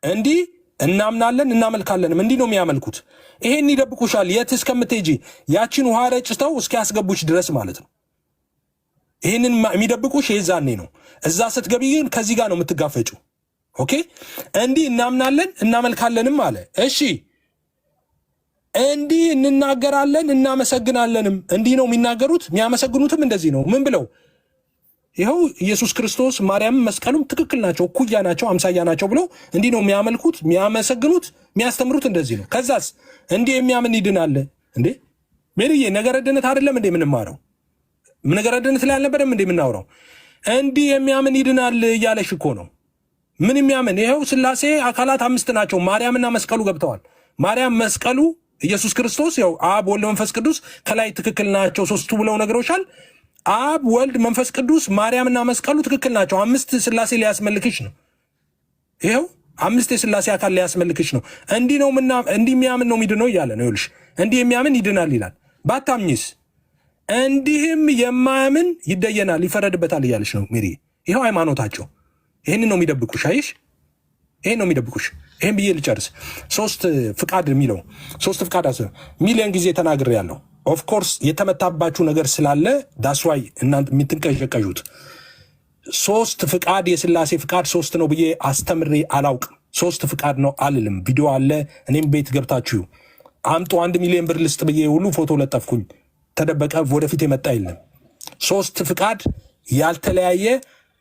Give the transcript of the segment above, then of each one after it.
እንዲህ እናምናለን እናመልካለንም እንዲህ ነው የሚያመልኩት። ይሄን ይደብቁሻል የት እስከምትሄጂ ያቺን ውሃ ረጭተው እስኪያስገቡሽ ድረስ ማለት ነው። ይሄንን የሚደብቁሽ የዛኔ ነው። እዛ ስትገቢ ግን ከዚህ ጋር ነው የምትጋፈጩ። ኦኬ እንዲህ እናምናለን እናመልካለንም አለ። እሺ እንዲህ እንናገራለን እናመሰግናለንም እንዲህ ነው የሚናገሩት። የሚያመሰግኑትም እንደዚህ ነው። ምን ብለው ይኸው ኢየሱስ ክርስቶስ ማርያም መስቀሉም ትክክል ናቸው፣ እኩያ ናቸው፣ አምሳያ ናቸው ብለው እንዲህ ነው የሚያመልኩት፣ የሚያመሰግኑት፣ የሚያስተምሩት እንደዚህ ነው። ከዛስ እንዲህ የሚያምን ይድናል እንዴ? ሜሪዬ ነገረ ድነት አይደለም እንዴ የምንማረው? ነገረ ድነት ላይ አልነበረም እንዴ የምናወራው? እንዲህ የሚያምን ይድናል እያለሽ እኮ ነው። ምን የሚያምን ይኸው ስላሴ አካላት 5 ናቸው። ማርያምና መስቀሉ ገብተዋል። ማርያም መስቀሉ ኢየሱስ ክርስቶስ ያው አብ ወልድ መንፈስ ቅዱስ ከላይ ትክክል ናቸው ሶስቱ ብለው ነገሮሻል። አብ ወልድ መንፈስ ቅዱስ ማርያምና መስቀሉ ትክክል ናቸው። 5 ስላሴ ሊያስመልክሽ ነው። ይኸው 5 የስላሴ አካል ሊያስመልክሽ ነው። እንዲህ ነው እንዲህ የሚያምን ነው የሚድነው እያለ ነው። ይኸውልሽ እንዲህ የሚያምን ይድናል ይላል። ባታምኝስ እንዲህም የማያምን ይደየናል ይፈረድበታል እያለች ነው ሜሪ። ይኸው ሃይማኖታቸው ይህንን ነው የሚደብቁሽ። አይሽ ይህን ነው የሚደብቁሽ። ይህን ብዬ ልጨርስ። 3 ፍቃድ የሚለው 3 ፍቃድ ሚሊዮን ጊዜ ተናግሬ ያለው ኦፍኮርስ የተመታባችሁ ነገር ስላለ ዳስዋይ እናንተ የምትንቀዠቀዡት 3 ፍቃድ የስላሴ ፍቃድ 3 ነው ብዬ አስተምሬ አላውቅም። 3 ፍቃድ ነው አልልም። ቪዲዮ አለ እኔም ቤት ገብታችሁ አምጡ 1 ሚሊዮን ብር ልስጥ ብዬ ሁሉ ፎቶ ለጠፍኩኝ። ተደበቀ ወደፊት የመጣ የለም። 3 ፍቃድ ያልተለያየ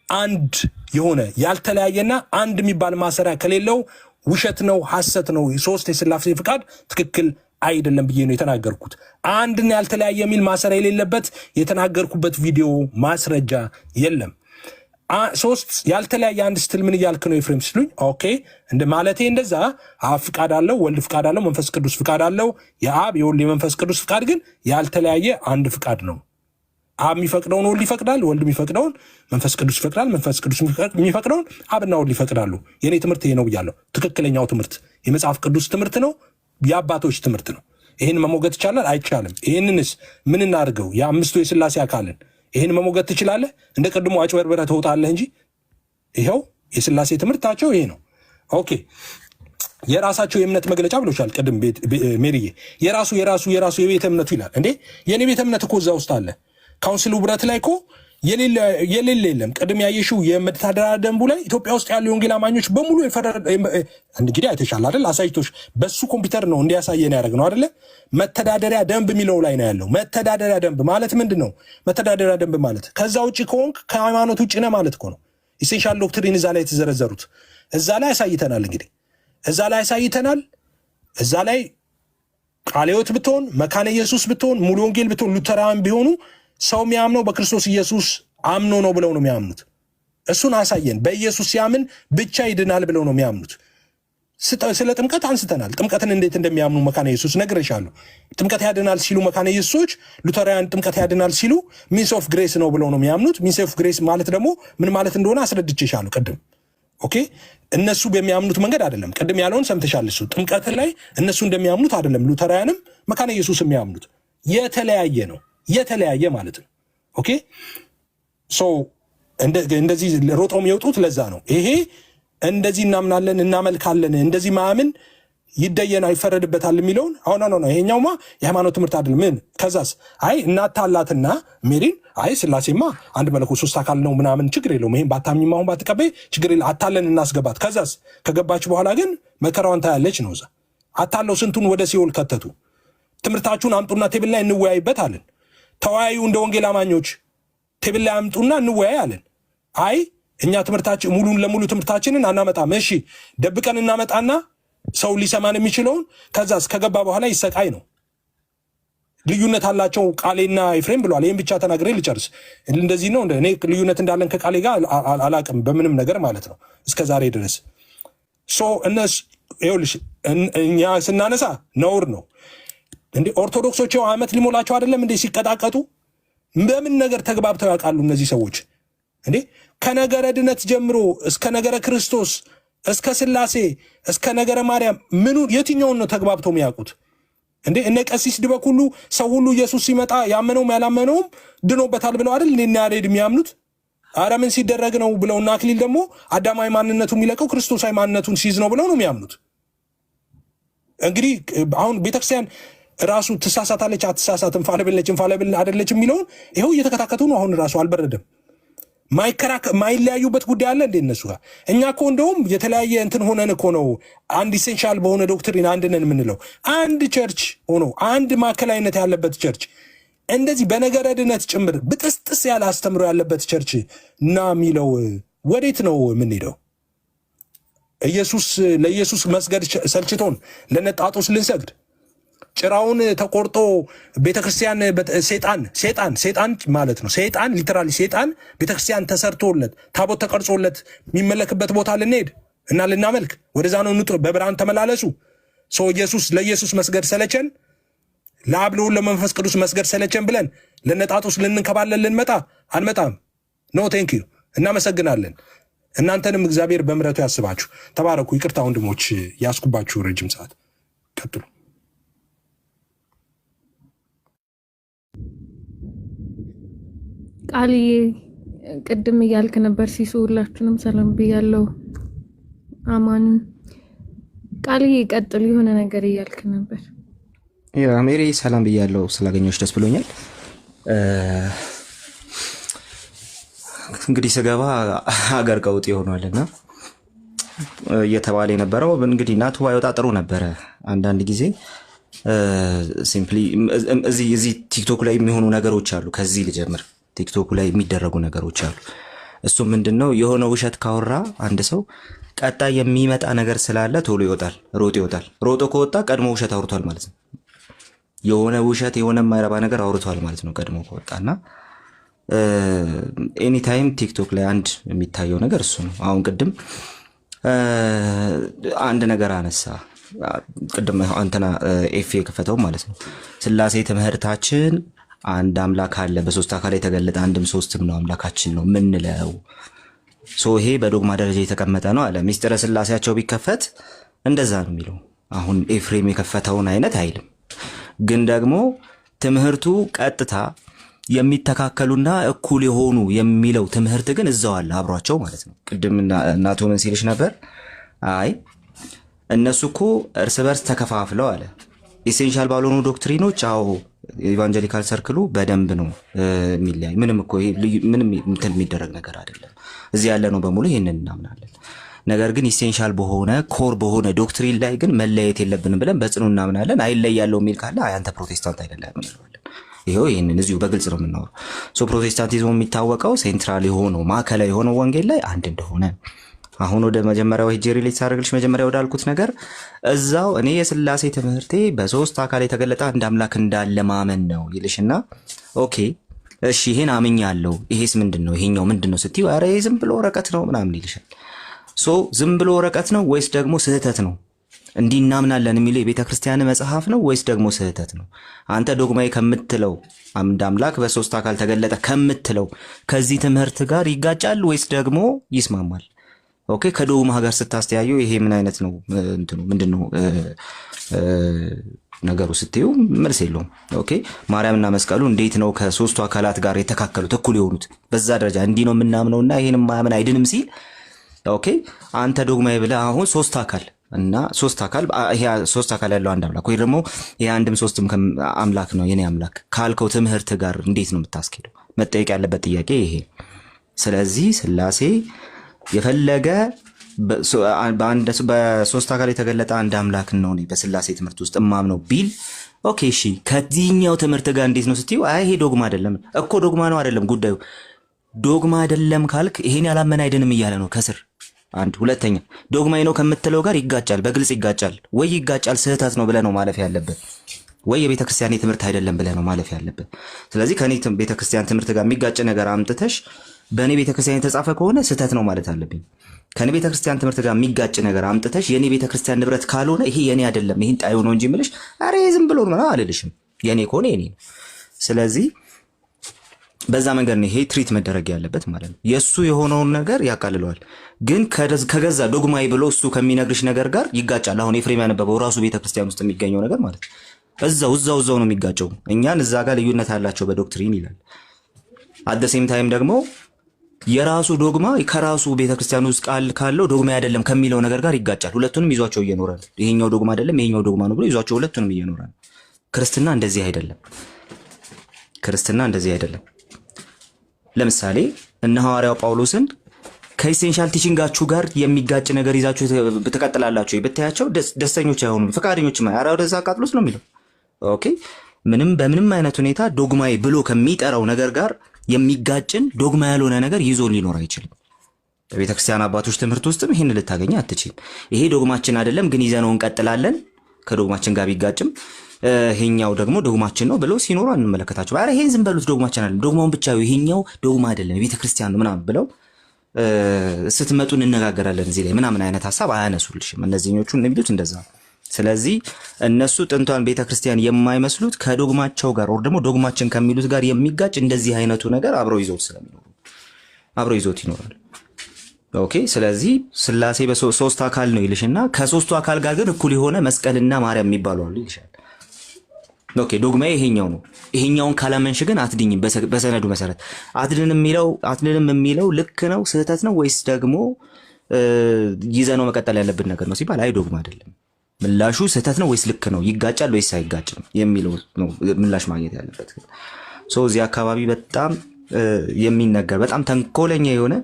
አንድ የሆነ ያልተለያየና አንድ የሚባል ማሰሪያ ከሌለው ውሸት ነው፣ ሐሰት ነው። 3 የስላሴ ፍቃድ ትክክል አይደለም ብዬ ነው የተናገርኩት። አንድን ያልተለያየ የሚል ማሰሪያ የሌለበት የተናገርኩበት ቪዲዮ ማስረጃ የለም። 3 ያልተለያየ አንድ ስትል ምን እያልክ ነው ኤፍሬም ስሉኝ፣ ኦኬ እንደ ማለቴ እንደዛ አብ ፍቃድ አለው፣ ወልድ ፍቃድ አለው፣ መንፈስ ቅዱስ ፍቃድ አለው። የአብ የወልድ የመንፈስ ቅዱስ ፍቃድ ግን ያልተለያየ አንድ ፍቃድ ነው። አብ የሚፈቅደውን ወልድ ይፈቅዳል፣ ወልድ የሚፈቅደውን መንፈስ ቅዱስ ይፈቅዳል፣ መንፈስ ቅዱስ የሚፈቅደውን አብና ወልድ ይፈቅዳሉ። የኔ ትምህርት ይሄ ነው ብያለሁ። ትክክለኛው ትምህርት የመጽሐፍ ቅዱስ ትምህርት ነው፣ የአባቶች ትምህርት ነው። ይህን መሞገት ይቻላል አይቻልም? ይህንንስ ምን እናድርገው? የ5ቱ የስላሴ አካልን ይህን መሞገት ትችላለህ? እንደ ቅድሞ አጭበርበረህ ትወጣለህ እንጂ ይኸው የስላሴ ትምህርታቸው ይሄ ነው። ኦኬ የራሳቸው የእምነት መግለጫ ብሎሻል ቅድም ሜሪዬ። የራሱ የቤተ እምነቱ ይላል እንዴ? የኔ ቤተ እምነት እኮ እዛ ውስጥ አለ። ካውንስሉ ብረት ላይ እኮ የሌለ የለም። ቅድም ያየሽው የመተዳደሪያ ደንቡ ላይ ኢትዮጵያ ውስጥ ያሉ የወንጌል አማኞች በሙሉ እንግዲህ አይተሻል አይደል? አሳይቶሽ በሱ ኮምፒውተር ነው እንዲያሳየን ያደረግነው አይደለ? መተዳደሪያ ደንብ የሚለው ላይ ነው ያለው። መተዳደሪያ ደንብ ማለት ምንድን ነው? መተዳደሪያ ደንብ ማለት ከዛ ውጭ ከሆንክ ከሃይማኖት ውጭ ነህ ማለት እኮ ነው። ኢሴንሻል ዶክትሪን እዛ ላይ የተዘረዘሩት እዛ ላይ ያሳይተናል። እንግዲህ እዛ ላይ ያሳይተናል። እዛ ላይ ቃለ ሕይወት ብትሆን፣ መካነ ኢየሱስ ብትሆን፣ ሙሉ ወንጌል ብትሆን፣ ሉተራን ቢሆኑ ሰው የሚያምነው በክርስቶስ ኢየሱስ አምኖ ነው ብለው ነው የሚያምኑት። እሱን አሳየን። በኢየሱስ ሲያምን ብቻ ይድናል ብለው ነው የሚያምኑት። ስለ ጥምቀት አንስተናል። ጥምቀትን እንዴት እንደሚያምኑ መካነ ኢየሱስ ነግሬሻለሁ። ጥምቀት ያድናል ሲሉ መካነ ኢየሱሶች፣ ሉተራውያን ጥምቀት ያድናል ሲሉ ሚንስ ኦፍ ግሬስ ነው ብለው ነው የሚያምኑት። ሚንስ ኦፍ ግሬስ ማለት ደግሞ ምን ማለት እንደሆነ አስረድቼሻለሁ ቅድም። ኦኬ እነሱ በሚያምኑት መንገድ አይደለም። ቅድም ያለውን ሰምተሻል። እሱ ጥምቀት ላይ እነሱ እንደሚያምኑት አይደለም። ሉተራውያንም መካነ ኢየሱስ የሚያምኑት የተለያየ ነው። የተለያየ ማለት ነው። ኦኬ ሶ እንደዚህ ሮጠው የሚወጡት ለዛ ነው። ይሄ እንደዚህ እናምናለን እናመልካለን እንደዚህ ማመን ይደየናል ይፈረድበታል የሚለውን አሁን ነው። ይሄኛውማ የሃይማኖት ትምህርት አይደለም። ምን ከዛስ አይ እናታላትና ሜሪን አይ ስላሴማ አንድ መለኮት 3 አካል ነው ምናምን ችግር የለውም። ይሄን ባታምኝም አሁን ባትቀበይ ችግር የለም። አታለን እናስገባት። ከዛስ ከገባች በኋላ ግን መከራዋን ታያለች ነው። እዛ አታለው ስንቱን ወደ ሲኦል ከተቱ። ትምህርታችሁን አምጡና ቴብል ላይ እንወያይበት አለን። ተወያዩ እንደ ወንጌል አማኞች ቴብል ላይ አምጡና እንወያይ አለን። አይ እኛ ትምህርታችን ሙሉን ለሙሉ ትምህርታችንን አናመጣም። እሺ ደብቀን እናመጣና ሰው ሊሰማን የሚችለውን ከዛስ ከገባ በኋላ ይሰቃይ ነው። ልዩነት አላቸው ቃሌና ኤፍሬም ብለዋል። ይህን ብቻ ተናግሬ ልጨርስ። እንደዚህ ነው። እኔ ልዩነት እንዳለን ከቃሌ ጋር አላቅም በምንም ነገር ማለት ነው እስከ ዛሬ ድረስ። እነሱ ይኸውልሽ እኛ ስናነሳ ነውር ነው እንዴ? ኦርቶዶክሶች ዓመት ሊሞላቸው አይደለም እንዴ ሲቀጣቀጡ? በምን ነገር ተግባብተው ያውቃሉ እነዚህ ሰዎች እንዴ? ከነገረ ድነት ጀምሮ እስከ ነገረ ክርስቶስ እስከ ስላሴ እስከ ነገረ ማርያም የትኛውን ነው ተግባብተው የሚያውቁት እንዴ? እነ ቀሲስ ድበክ ሁሉ ሰው ሁሉ ኢየሱስ ሲመጣ ያመነውም ያላመነውም ድኖበታል ብለው አይደል እኔና ያሬድ የሚያምኑት? አረ ምን ሲደረግ ነው ብለውና አክሊል ደግሞ አዳማዊ ማንነቱ የሚለቀው ክርስቶሳዊ ማንነቱን ሲይዝ ነው ብለው ነው የሚያምኑት። እንግዲህ አሁን ቤተክርስቲያን ራሱ ትሳሳታለች አትሳሳትም፣ ፋለብለች ፋለብል አይደለች የሚለውን ይኸው እየተከታከቱ ነው። አሁን ራሱ አልበረደም። ማይለያዩበት ጉዳይ አለ እንዴ እነሱ ጋር? እኛ እኮ እንደውም የተለያየ እንትን ሆነን እኮ ነው አንድ ኢሴንሻል በሆነ ዶክትሪን አንድ ነን የምንለው። አንድ ቸርች ሆኖ አንድ ማዕከላዊነት ያለበት ቸርች እንደዚህ በነገረ ድነት ጭምር ብጥስጥስ ያለ አስተምሮ ያለበት ቸርች እና የሚለው ወዴት ነው የምንሄደው? ለኢየሱስ መስገድ ሰልችቶን ለነጣጦስ ልንሰግድ ጭራውን ተቆርጦ ቤተክርስቲያን ሴጣን ማለት ነው። ሴጣን ሊተራሊ ሴጣን ቤተክርስቲያን ተሰርቶለት ታቦት ተቀርጾለት የሚመለክበት ቦታ ልንሄድ እና ልናመልክ ወደዛ ነው። በብርሃን ተመላለሱ። ለኢየሱስ መስገድ ሰለቸን፣ ለአብ ለወልድ ለመንፈስ ቅዱስ መስገድ ሰለቸን ብለን ለነጣጦስ ልንከባለን ልንመጣ አንመጣም። ኖ ቴንክ ዩ። እናመሰግናለን። እናንተንም እግዚአብሔር በምሕረቱ ያስባችሁ። ተባረኩ። ይቅርታ ወንድሞች ያስኩባችሁ ረጅም ሰዓት። ቀጥሉ። ቃልዬ ቅድም እያልክ ነበር ሲሱ፣ ሁላችሁንም ሰላም ብያለሁ። አማንም ቃልዬ ቀጥል፣ የሆነ ነገር እያልክ ነበር። ሜሪ ሰላም ብያለሁ። ስላገኘሁሽ ደስ ብሎኛል። እንግዲህ ስገባ ሀገር ቀውጥ ይሆናልና እየተባለ የነበረው እንግዲህ እናቱ ባይወጣ ጥሩ ነበረ። አንዳንድ ጊዜ ሲምፕሊ እዚህ ቲክቶክ ላይ የሚሆኑ ነገሮች አሉ። ከዚህ ልጀምር። ቲክቶክ ላይ የሚደረጉ ነገሮች አሉ። እሱም ምንድነው? የሆነ ውሸት ካወራ አንድ ሰው ቀጣይ የሚመጣ ነገር ስላለ ቶሎ ይወጣል፣ ሮጦ ይወጣል። ሮጦ ከወጣ ቀድሞ ውሸት አውርቷል ማለት ነው። የሆነ ውሸት የሆነ የማይረባ ነገር አውርቷል ማለት ነው ቀድሞ ከወጣና ኤኒታይም ቲክቶክ ላይ አንድ የሚታየው ነገር እሱ ነው። አሁን ቅድም አንድ ነገር አነሳ። ቅድም አንተና ኤፍ የከፈተው ማለት ነው። ስላሴ ትምህርታችን አንድ አምላክ አለ፣ በሶስት አካል የተገለጠ አንድም ሶስትም ነው አምላካችን ነው ምንለው። ይሄ በዶግማ ደረጃ የተቀመጠ ነው አለ። ሚስጥረ ስላሴያቸው ቢከፈት እንደዛ ነው የሚለው። አሁን ኤፍሬም የከፈተውን አይነት አይልም። ግን ደግሞ ትምህርቱ ቀጥታ የሚተካከሉና እኩል የሆኑ የሚለው ትምህርት ግን እዛው አለ አብሯቸው ማለት ነው። ቅድም እናቱ ምን ሲልሽ ነበር? አይ እነሱ እኮ እርስ በርስ ተከፋፍለው አለ። ኢሴንሻል ባልሆኑ ዶክትሪኖች አዎ ኢቫንጀሊካል ሰርክሉ በደንብ ነው የሚለያይ። ምንም እኮ ምንም እንትን የሚደረግ ነገር አይደለም። እዚህ ያለ ነው በሙሉ ይሄንን እናምናለን። ነገር ግን ኢሴንሻል በሆነ ኮር በሆነ ዶክትሪን ላይ ግን መለየት የለብንም ብለን በጽኑ እናምናለን። አይለያለው የሚል ካለ አንተ ፕሮቴስታንት አይደለም እንላለን። ይሄንን እዚሁ በግልጽ ነው የምናወራው። ፕሮቴስታንቲዝም የሚታወቀው ሴንትራል የሆነው ማዕከላዊ የሆነው ወንጌል ላይ አንድ እንደሆነ። አሁን ወደ መጀመሪያው ሂጄ ሪሌት ሳደርግልሽ መጀመሪያ ወዳልኩት ነገር እዛው እኔ የስላሴ ትምህርቴ በሶስት አካል የተገለጠ አንድ አምላክ እንዳለ ማመን ነው ይልሽና ኦኬ እሺ ይሄን አምኛለሁ፣ ይሄስ ምንድነው? ይሄኛው ምንድነው ስትዩ አረ ዝም ብሎ ወረቀት ነው ምናምን ይልሻል። ዝም ብሎ ወረቀት ነው ወይስ ደግሞ ስህተት ነው? እንዲህ እናምናለን የሚለው የቤተ ክርስቲያን መጽሐፍ ነው ወይስ ደግሞ ስህተት ነው? አንተ ዶግማዊ ከምትለው አንድ አምላክ በሶስት አካል ተገለጠ ከምትለው ከዚህ ትምህርት ጋር ይጋጫል ወይስ ደግሞ ይስማማል? ኦኬ ከዶግማ ጋር ስታስተያዩ ይሄ ምን አይነት ነው እንትኑ ምንድነው ነገሩ ስትዩ መልስ የለውም። ኦኬ ማርያምና መስቀሉ እንዴት ነው ከሶስቱ አካላት ጋር የተካከሉት እኩል የሆኑት? በዛ ደረጃ እንዲህ ነው የምናምነውና ይሄን ማመን አይድንም ሲል ኦኬ አንተ ዶግማዊ ብለህ አሁን ሶስት አካል እና ሶስት አካል ያለው አንድ አምላክ ወይ ደግሞ ይሄ አንድም ሶስትም አምላክ ነው የኔ አምላክ ካልከው ትምህርት ጋር እንዴት ነው የምታስኬደው? መጠየቅ ያለበት ጥያቄ ይሄ። ስለዚህ ስላሴ የፈለገ በሶስት አካል የተገለጠ አንድ አምላክ ነው በስላሴ ትምህርት ውስጥ እማምነው ቢል ኦኬ እሺ ከዚህኛው ትምህርት ጋር እንዴት ነው ስትዩ አይ ይሄ ዶግማ አይደለም እኮ ዶግማ ነው አይደለም ጉዳዩ። ዶግማ አይደለም ካልክ ይሄን ያላመን አይደንም እያለ ነው ከስር። አንድ ሁለተኛ ዶግማይ ነው ከምትለው ጋር ይጋጫል፣ በግልጽ ይጋጫል። ወይ ይጋጫል ስህተት ነው ብለህ ነው ማለፍ ያለበት፣ ወይ የቤተ ክርስቲያን ትምህርት አይደለም ብለህ ነው ማለፍ ያለበት። ስለዚህ ከኔ ቤተ ክርስቲያን ትምህርት ጋር የሚጋጭ ነገር አምጥተሽ በእኔ ቤተ ክርስቲያን የተጻፈ ከሆነ ስህተት ነው ማለት አለብኝ። ከኔ ቤተ ክርስቲያን ትምህርት ጋር የሚጋጭ ነገር አምጥተሽ የኔ ቤተ ክርስቲያን ንብረት ካልሆነ ይሄ የኔ አይደለም ይሄን ጣዩ ነው እንጂ ምልሽ አሬ ዝም ብሎ ነው አልልሽም። የኔ ከሆነ የኔ ነው። ስለዚህ በዛ መንገድ ነው ይሄ ትሪት መደረግ ያለበት ማለት ነው። የሱ የሆነውን ነገር ያቃልለዋል። ግን ከገዛ ዶግማይ ብሎ እሱ ከሚነግርሽ ነገር ጋር ይጋጫል። አሁን ኤፍሬም ያነበበው ራሱ ቤተክርስቲያን ውስጥ የሚገኘው ነገር ማለት እዛው ነው የሚጋጨው። እኛን እዛ ጋር ልዩነት አላቸው በዶክትሪን ይላል። አት ዘ ሴም ታይም ደግሞ የራሱ ዶግማ ከራሱ ቤተክርስቲያን ውስጥ ቃል ካለው ዶግማ አይደለም ከሚለው ነገር ጋር ይጋጫል። ሁለቱንም ይዟቸው እየኖረ ነው። ይሄኛው ዶግማ አይደለም ይሄኛው ዶግማ ነው ብሎ ይዟቸው ሁለቱንም እየኖረ ነው። ክርስትና እንደዚህ አይደለም። ክርስትና እንደዚህ አይደለም። ለምሳሌ እነ ሐዋርያው ጳውሎስን ከኢሴንሻል ቲቺንጋችሁ ጋር የሚጋጭ ነገር ይዛችሁ ትቀጥላላችሁ ብታያቸው ደስተኞች አይሆኑም፣ ፈቃደኞች ማያራ ወደዛ አቃጥሎት ነው የሚለው። ኦኬ ምንም በምንም አይነት ሁኔታ ዶግማዬ ብሎ ከሚጠራው ነገር ጋር የሚጋጭን ዶግማ ያልሆነ ነገር ይዞ ሊኖር አይችልም። በቤተክርስቲያን አባቶች ትምህርት ውስጥም ይሄን ልታገኝ አትችልም። ይሄ ዶግማችን አይደለም ግን ይዘነው እንቀጥላለን ከዶግማችን ጋር ቢጋጭም ይሄኛው ደግሞ ዶግማችን ነው ብለው ሲኖሩ አንመለከታቸው። አረ ይሄን ዝም በሉት ዶግማችን አይደለም፣ ዶግማውን ብቻ ይሄኛው ዶግማ አይደለም ቤተክርስቲያን ነው ምናምን ብለው ስትመጡ እንነጋገራለን እዚህ ላይ ምናምን አይነት ሐሳብ አያነሱልሽም። እነዚህኞቹ የሚሉት እንደዛ። ስለዚህ እነሱ ጥንቷን ቤተክርስቲያን የማይመስሉት ከዶግማቸው ጋር ወር ደግሞ ዶግማችን ከሚሉት ጋር የሚጋጭ እንደዚህ አይነቱ ነገር አብረው ይዘውት ስለሚኖሩ አብረው ይዘውት ይኖራል። ኦኬ ስለዚህ ስላሴ በሶስት አካል ነው ይልሽና ከሶስቱ አካል ጋር ግን እኩል የሆነ መስቀልና ማርያም የሚባሉ አሉ ይልሻል። ኦኬ ዶግማዬ ይሄኛው ነው። ይሄኛውን ካላመንሽ ግን አትድኝም። በሰነዱ መሰረት አትድንም የሚለው ልክ ነው ስህተት ነው ወይስ ደግሞ ይዘነው መቀጠል ያለብን ነገር ነው ሲባል አይ ዶግማ አይደለም፣ ምላሹ ስህተት ነው ወይስ ልክ ነው፣ ይጋጫል ወይስ አይጋጭም የሚለው ነው ምላሽ ማግኘት ያለበት። እዚህ አካባቢ በጣም የሚነገር በጣም ተንኮለኛ የሆነ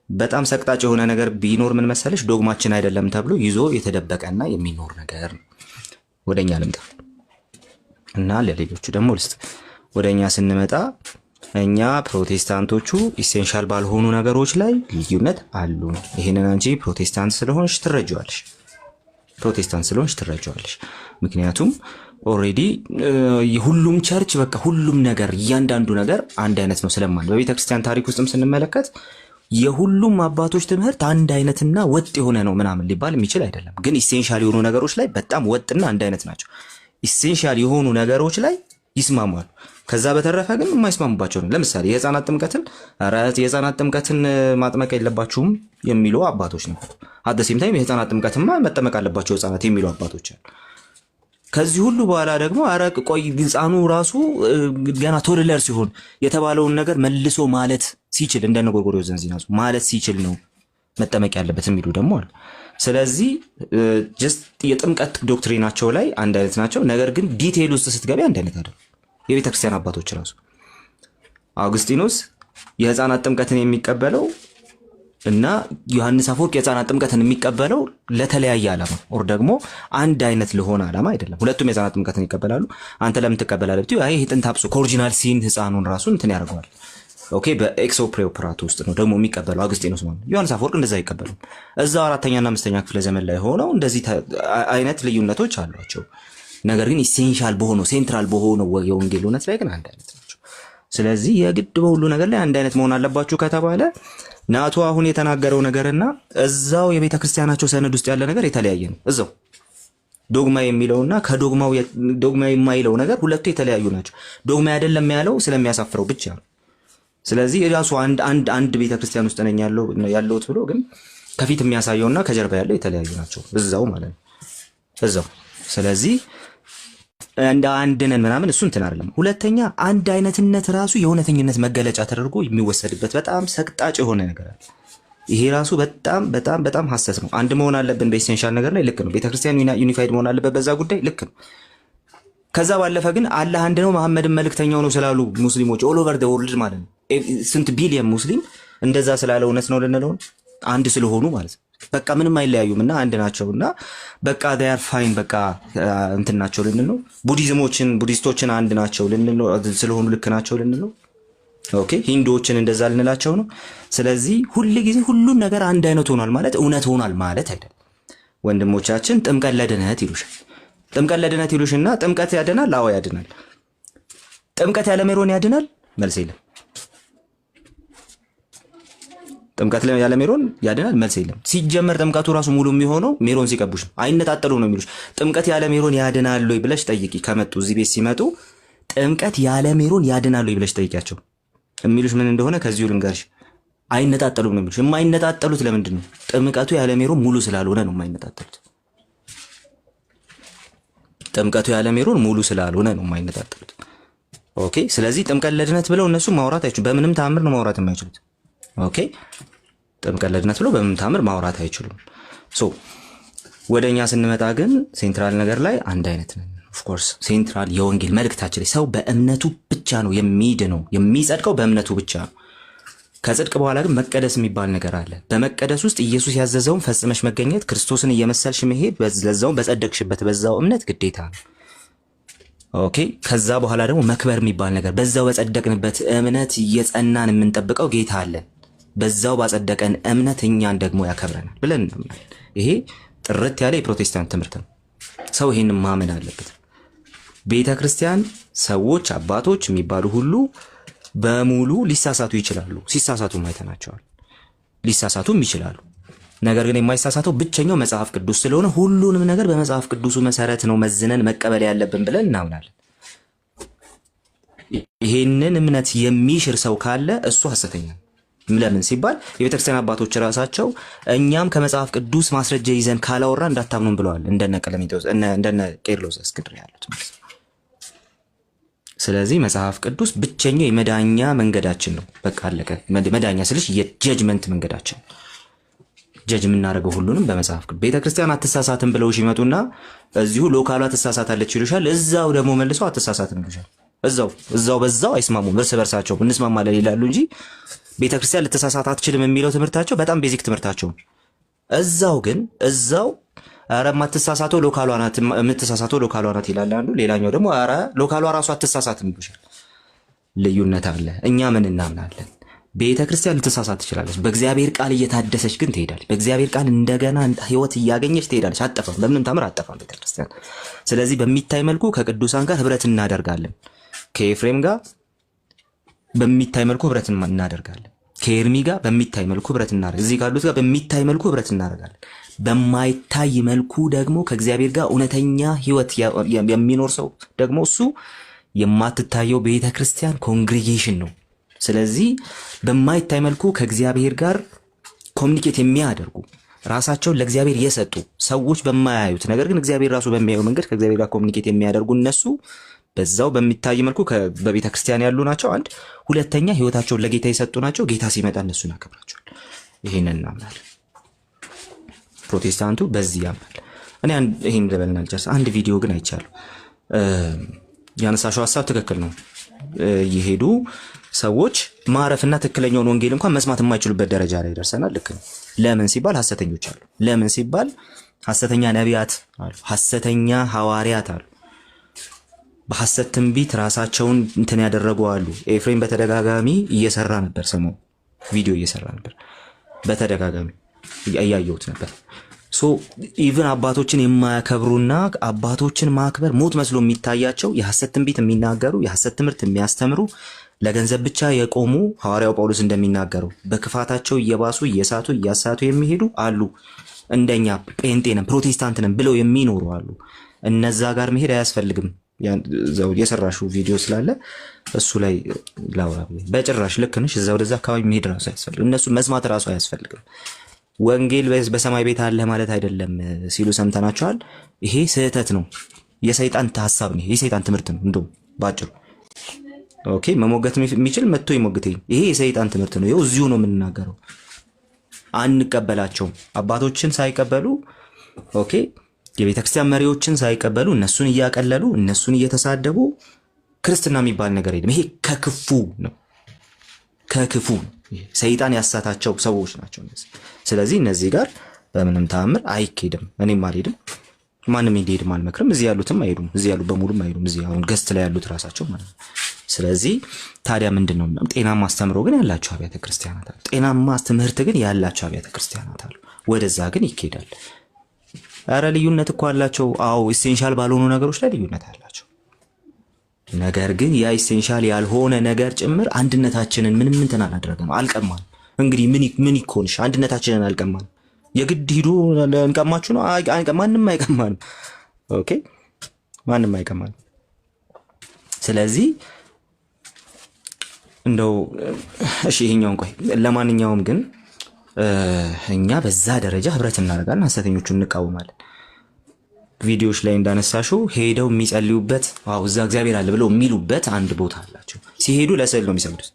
በጣም ሰቅጣጭ የሆነ ነገር ቢኖር ምን መሰለሽ ዶግማችን አይደለም ተብሎ ይዞ የተደበቀና የሚኖር ነገር ነው። ወደኛ ልምጣ እና ለሌሎቹ ደግሞ ልስጥ። ወደኛ ስንመጣ እኛ ፕሮቴስታንቶቹ ኢሴንሻል ባልሆኑ ነገሮች ላይ ልዩነት አሉ። ይሄንን አንቺ ፕሮቴስታንት ስለሆንሽ ትረጃዋለሽ። ምክንያቱም ኦሬዲ ሁሉም ቸርች በቃ ሁሉም ነገር እያንዳንዱ ነገር አንድ አይነት ነው ስለማለት በቤተክርስቲያን ታሪክ ውስጥም ስንመለከት የሁሉም አባቶች ትምህርት አንድ አይነትና ወጥ የሆነ ነው ምናምን ሊባል የሚችል አይደለም። ግን ኢሴንሻል የሆኑ ነገሮች ላይ በጣም ወጥና አንድ አይነት ናቸው። ኢሴንሻል የሆኑ ነገሮች ላይ ይስማማሉ። ከዛ በተረፈ ግን የማይስማሙባቸው ነው። ለምሳሌ የህፃናት ጥምቀትን ማጥመቅ የለባችሁም የሚሉ አባቶች ነው። አደሲም ታይም የህፃናት ጥምቀትማ መጠመቅ አለባቸው ህፃናት የሚሉ አባቶች አሉ። ከዚህ ሁሉ በኋላ ደግሞ አረቅ ቆይ ህፃኑ ራሱ ገና ቶድለር ሲሆን የተባለውን ነገር መልሶ ማለት ሲችል እንደነ ጎርጎርዮስ ዘንዚናሱ ማለት ሲችል ነው መጠመቅ ያለበት የሚሉ ደግሞ አሉ። ስለዚህ ጀስት የጥምቀት ዶክትሪናቸው ላይ አንድ አይነት ናቸው። ነገር ግን ዲቴይል ውስጥ ስትገቢ አንድ አይነት አይደለም። የቤተክርስቲያን አባቶች ራሱ አውግስጢኖስ የህፃናት ጥምቀትን የሚቀበለው እና ዮሐንስ አፈወርቅ የህፃናት ጥምቀትን የሚቀበለው ለተለያየ ዓላማ ወር ደግሞ አንድ አይነት ለሆነ ዓላማ አይደለም። ሁለቱም የህፃናት ጥምቀትን ይቀበላሉ። አንተ ለምን ትቀበላለህ ብትይ አይ ጥንት አብሶ ከኦሪጂናል ሲን ህፃኑን ራሱ እንትን ያደርገዋል። ኦኬ በኤክሶ ፕሬኦፕራቶ ውስጥ ነው ደግሞ የሚቀበለው አውግስጢኖስ ማለት። ዮሐንስ አፈወርቅ እንደዛ አይቀበሉም። እዛው 4ኛና 5ኛ ክፍለ ዘመን ላይ ሆነው እንደዚህ አይነት ልዩነቶች አሏቸው። ነገር ግን ኢሴንሻል በሆነው ሴንትራል በሆነው የወንጌል እውነት ላይ ግን አንድ አይነት ናቸው። ስለዚህ የግድ በሁሉ ነገር ላይ አንድ አይነት መሆን አለባችሁ ከተባለ ናቱ አሁን የተናገረው ነገርና እዛው የቤተክርስቲያናቸው ሰነድ ውስጥ ያለ ነገር የተለያየ ነው። እዛው ዶግማ የሚለውና ከዶግማው ዶግማ የማይለው ነገር ሁለቱ የተለያዩ ናቸው። ዶግማ አይደለም ያለው ስለሚያሳፍረው ብቻ ነው። ስለዚህ ራሱ አንድ ቤተክርስቲያን ውስጥ ነኝ ያለውት ብሎ ግን ከፊት የሚያሳየውና ከጀርባ ያለው የተለያዩ ናቸው እዛው ማለት ነው እዛው። ስለዚህ እንደ አንድ ነን ምናምን እሱ እንትን አይደለም። ሁለተኛ አንድ አይነትነት ራሱ የእውነተኝነት መገለጫ ተደርጎ የሚወሰድበት በጣም ሰቅጣጭ የሆነ ነገር አለ። ይሄ ራሱ በጣም በጣም በጣም ሐሰት ነው። አንድ መሆን አለብን በኢሴንሻል ነገር ላይ ልክ ነው። ቤተክርስቲያን ዩኒፋይድ መሆን አለበት በዛ ጉዳይ ልክ ነው። ከዛ ባለፈ ግን አላህ አንድ ነው መሐመድን መልእክተኛው ነው ስላሉ ሙስሊሞች ኦል ኦቨር ዘ ወርልድ ማለት ነው ስንት ቢሊየን ሙስሊም እንደዛ ስላለ እውነት ነው ልንለው አንድ ስለሆኑ ማለት ነው። በቃ ምንም አይለያዩም እና አንድ ናቸውና በቃ they are fine በቃ እንትን ናቸው ልንለው። ቡዲስቶችን አንድ ናቸው ልንለው ስለሆኑ ልክ ናቸው ልንለው። ኦኬ ሂንዱዎችን እንደዛ ልንላቸው ነው። ስለዚህ ሁሉ ጊዜ ሁሉም ነገር አንድ አይነት ሆኗል ማለት እውነት ሆኗል ማለት አይደለም። ወንድሞቻችን ጥምቀት ለድነት ይሉሽና ጥምቀት ያድናል? አዎ ያድናል። ጥምቀት ያለ ሜሮን ያድናል? መልስ የለም። ጥምቀት ያለ ሜሮን ያድናል? መልስ የለም። ሲጀመር ጥምቀቱ ራሱ ሙሉ የሚሆነው ሜሮን ሲቀቡሽ አይነጣጠሉ ነው የሚሉሽ። ጥምቀት ያለ ሜሮን ያድናል ወይ ብለሽ ጠይቂ። ከመጡ እዚህ ቤት ሲመጡ ጥምቀት ያለ ሜሮን ያድናል ወይ ብለሽ ጠይቂያቸው። የሚሉሽ ምን እንደሆነ ከዚሁ ልንገርሽ። አይነጣጠሉም ነው የሚሉሽ። የማይነጣጠሉት ለምንድን ነው? ጥምቀቱ ያለ ሜሮን ሙሉ ስላልሆነ ነው የማይነጣጠሉት። ጥምቀቱ ያለ ሜሮን ሙሉ ስላልሆነ ነው የማይነጣጠሉት። ኦኬ ስለዚህ ጥምቀት ለድነት ብለው እነሱ ማውራት አይችሉም። በምንም ተአምር ነው ማውራት የማይችሉት። ኦኬ ጥምቀት ለድነት ብሎ በምንም ታምር ማውራት አይችሉም። ሶ ወደኛ ስንመጣ ግን ሴንትራል ነገር ላይ አንድ አይነት ነን። ኦፍ ኮርስ ሴንትራል የወንጌል መልእክታችን ላይ ሰው በእምነቱ ብቻ ነው የሚድነው፣ የሚጸድቀው በእምነቱ ብቻ ነው። ከጽድቅ በኋላ ግን መቀደስ የሚባል ነገር አለ። በመቀደስ ውስጥ ኢየሱስ ያዘዘውን ፈጽመሽ መገኘት፣ ክርስቶስን እየመሰልሽ መሄድ፣ ለዛው በጸደቅሽበት በዛው እምነት ግዴታ ነው። ኦኬ ከዛ በኋላ ደግሞ መክበር የሚባል ነገር፣ በዛው በጸደቅንበት እምነት እየጸናን የምንጠብቀው ጌታ አለን። በዛው ባጸደቀን እምነት እኛን ደግሞ ያከብረናል ብለን እናምናለን። ይሄ ጥርት ያለ የፕሮቴስታንት ትምህርት ነው። ሰው ይሄንን ማመን አለበት። ቤተ ክርስቲያን ሰዎች አባቶች የሚባሉ ሁሉ በሙሉ ሊሳሳቱ ይችላሉ። ሲሳሳቱም አይተናቸዋል። ሊሳሳቱም ይችላሉ። ነገር ግን የማይሳሳተው ብቸኛው መጽሐፍ ቅዱስ ስለሆነ ሁሉንም ነገር በመጽሐፍ ቅዱሱ መሰረት ነው መዝነን መቀበል ያለብን ብለን እናምናለን። ይሄንን እምነት የሚሽር ሰው ካለ እሱ ሐሰተኛ ነው። ለምን ሲባል የቤተክርስቲያን አባቶች ራሳቸው እኛም ከመጽሐፍ ቅዱስ ማስረጃ ይዘን ካላወራ እንዳታምኑን ብለዋል። እንደነ ቀለሜንጦስ እንደነ ቄርሎስ እስክንድርያ ያሉት ማለት ነው። ስለዚህ መጽሐፍ ቅዱስ ብቸኛው የመዳኛ መንገዳችን ነው። በቃ አለቀ። መዳኛ ስልሽ የጀጅመንት መንገዳችን፣ ጀጅ የምናደርገው ሁሉንም በመጽሐፍ ቅዱስ። ቤተክርስቲያን አትሳሳትም ብለው ይመጡና እዚሁ ሎካሏ ትሳሳታለች ይሉሻል። እዛው ደግሞ መልሰው አትሳሳትም ይሉሻል። እዛው በዛው አይስማሙም። እርስ በርሳቸው እንስማማለን ይላሉ እንጂ ቤተክርስቲያን ልትሳሳት አትችልም የሚለው ትምህርታቸው በጣም ቤዚክ ትምህርታቸው። እዛው አረ ማትሳሳተው ሎካሏ ናት፣ የምትሳሳተው ሎካሏ ናት ይላል አንዱ። ሌላኛው ደግሞ አረ ሎካሏ ራሷ አትሳሳትም ይሉሻል። ልዩነት አለ። እኛ ምን እናምናለን? ቤተክርስቲያን ልትሳሳት ትችላለች። በእግዚአብሔር ቃል እየታደሰች ግን ትሄዳለች። በእግዚአብሔር ቃል እንደገና ህይወት እያገኘች ትሄዳለች። አጠፋም፣ በምንም ታምር አጠፋም ቤተክርስቲያን። ስለዚህ በሚታይ መልኩ ከቅዱሳን ጋር ህብረት እናደርጋለን። ከኤፍሬም ጋር በሚታይ መልኩ ህብረት እናደርጋለን። ከኤርሚ ጋር በሚታይ መልኩ ህብረት እናደርጋለን። እዚህ ካሉት ጋር በሚታይ መልኩ ህብረት እናደርጋለን። በማይታይ መልኩ ደግሞ ከእግዚአብሔር ጋር እውነተኛ ህይወት የሚኖር ሰው ደግሞ እሱ የማትታየው ቤተክርስቲያን ኮንግሪጌሽን ነው። ስለዚህ በማይታይ መልኩ ከእግዚአብሔር ጋር ኮሚኒኬት የሚያደርጉ ራሳቸውን ለእግዚአብሔር የሰጡ ሰዎች በማያዩት ነገር ግን እግዚአብሔር ራሱ በሚያየው መንገድ ከእግዚአብሔር ጋር ኮሚኒኬት የሚያደርጉ እነሱ በዛው በሚታይ መልኩ በቤተ ክርስቲያን ያሉ ናቸው። አንድ ሁለተኛ ህይወታቸውን ለጌታ የሰጡ ናቸው። ጌታ ሲመጣ እነሱን ያከብራቸዋል። ይሄንን እናምናለን። ፕሮቴስታንቱ በዚህ ያምናል። እኔ ይሄን ልበልና ልጨርስ። አንድ ቪዲዮ ግን አይቻለሁ። ያነሳሽው ሐሳብ ትክክል ነው። ይሄዱ ሰዎች ማረፍና ትክክለኛውን ወንጌል እንኳን መስማት የማይችሉበት ደረጃ ላይ ደርሰናል። ልክ ነው። ለምን ሲባል ሐሰተኞች አሉ። ለምን ሲባል ሐሰተኛ ነቢያት አሉ፣ ሐሰተኛ ሐዋርያት አሉ፣ በሐሰት ትንቢት ራሳቸውን እንትን ያደረጉ አሉ። ኤፍሬም በተደጋጋሚ እየሰራ ነበር፣ ሰሞኑን ቪዲዮ እየሰራ ነበር፣ በተደጋጋሚ እያየሁት ነበር። ሶ ኢቭን አባቶችን የማያከብሩና አባቶችን ማክበር ሞት መስሎ የሚታያቸው የሐሰት ትንቢት የሚናገሩ የሐሰት ትምህርት የሚያስተምሩ ለገንዘብ ብቻ የቆሙ ሐዋርያው ጳውሎስ እንደሚናገረው በክፋታቸው እየባሱ እየሳቱ እያሳቱ የሚሄዱ አሉ። እንደኛ ጴንጤንም ፕሮቴስታንትንም ብለው የሚኖሩ አሉ። እነዛ ጋር መሄድ አያስፈልግም። ያው የሰራሹ ቪዲዮ ስላለ እሱ ላይ ላውራ። በጭራሽ ልክ ነሽ። እዛ ወደዛ አካባቢ መሄድ ራሱ አያስፈልግም። እነሱ መስማት ራሱ አያስፈልግም። ወንጌል በሰማይ ቤት አለ ማለት አይደለም ሲሉ ሰምተናቸዋል። ይሄ ስህተት ነው። የሰይጣን ሐሳብ ነው። የሰይጣን ትምህርት ነው። እንደው ባጭሩ ኦኬ፣ መሞገት የሚችል መጥቶ ይሞግተኝ። ይሄ የሰይጣን ትምህርት ነው። ይኸው እዚሁ ነው የምንናገረው። አንቀበላቸውም። አባቶችን ሳይቀበሉ ኦኬ፣ የቤተክርስቲያን መሪዎችን ሳይቀበሉ እነሱን እያቀለሉ እነሱን እየተሳደቡ ክርስትና የሚባል ነገር የለም። ይሄ ከክፉ ነው። ከክፉ ሰይጣን ያሳታቸው ሰዎች ናቸው እነዚህ። ስለዚህ እነዚህ ጋር በምንም ተአምር አይኬድም። እኔም አልሄድም፣ ማንም እንዲሄድም አልመክርም። እዚህ ያሉትም አይሄዱም። እዚህ ያሉ በሙሉም አይሄዱም። እዚህ አሁን ገስት ላይ ያሉት ራሳቸው ማለት ነው። ስለዚህ ታዲያ ምንድነው? ጤናማ አስተምሮ ግን ያላቸው አብያተ ክርስቲያናት አሉ። ጤናማ ትምህርት ግን ያላቸው አብያተ ክርስቲያናት አሉ። ወደዛ ግን ይኬዳል። አረ ልዩነት እኮ አላቸው። አዎ ኢሴንሻል ባልሆኑ ነገሮች ላይ ልዩነት አላቸው። ነገር ግን ያ ኢሴንሻል ያልሆነ ነገር ጭምር አንድነታችንን ምንም እንትን አላደረገም፣ አልቀማን። እንግዲህ ምን ይኮንሽ? አንድነታችንን አልቀማን። የግድ ሂዱ እንቀማችሁ ነው? ማንም አይቀማንም። ኦኬ፣ ማንም አይቀማንም። ስለዚህ እንደው እሺ ይሄኛውን ቆይ። ለማንኛውም ግን እኛ በዛ ደረጃ ህብረት እናደርጋለን፣ ሐሰተኞቹን እንቃወማለን። ቪዲዮዎች ላይ እንዳነሳሽው ሄደው የሚጸልዩበት እዛ እግዚአብሔር አለ ብለው የሚሉበት አንድ ቦታ አላቸው። ሲሄዱ ለስዕል ነው የሚሰግዱት።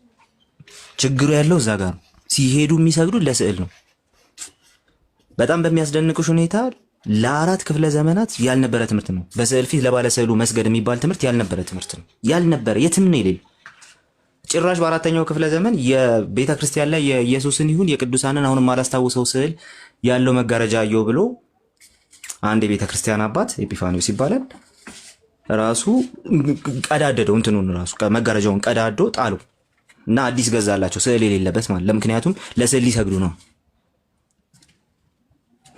ችግሩ ያለው እዛ ጋር ነው። ሲሄዱ የሚሰግዱ ለስዕል ነው። በጣም በሚያስደንቅሽ ሁኔታ ለ4 ክፍለ ዘመናት ያልነበረ ትምህርት ነው። በስዕል ፊት ለባለ ስዕሉ መስገድ የሚባል ትምህርት ያልነበረ ትምህርት ነው። ያልነበረ የትም ነው የሌለ። ጭራሽ በ4ኛው ክፍለ ዘመን የቤተ ክርስቲያን ላይ የኢየሱስን ይሁን የቅዱሳንን አሁንም አላስታውሰው ስዕል ያለው መጋረጃ አየው ብሎ አንድ የቤተ ክርስቲያን አባት ኤጲፋኒዮስ ይባላል ራሱ ቀዳደደው፣ እንትኑን ራሱ መጋረጃውን ቀዳዶ ጣሉ እና አዲስ ገዛላቸው ስዕል የሌለበት ማለት ለምክንያቱም ለስዕል ሊሰግዱ ነው።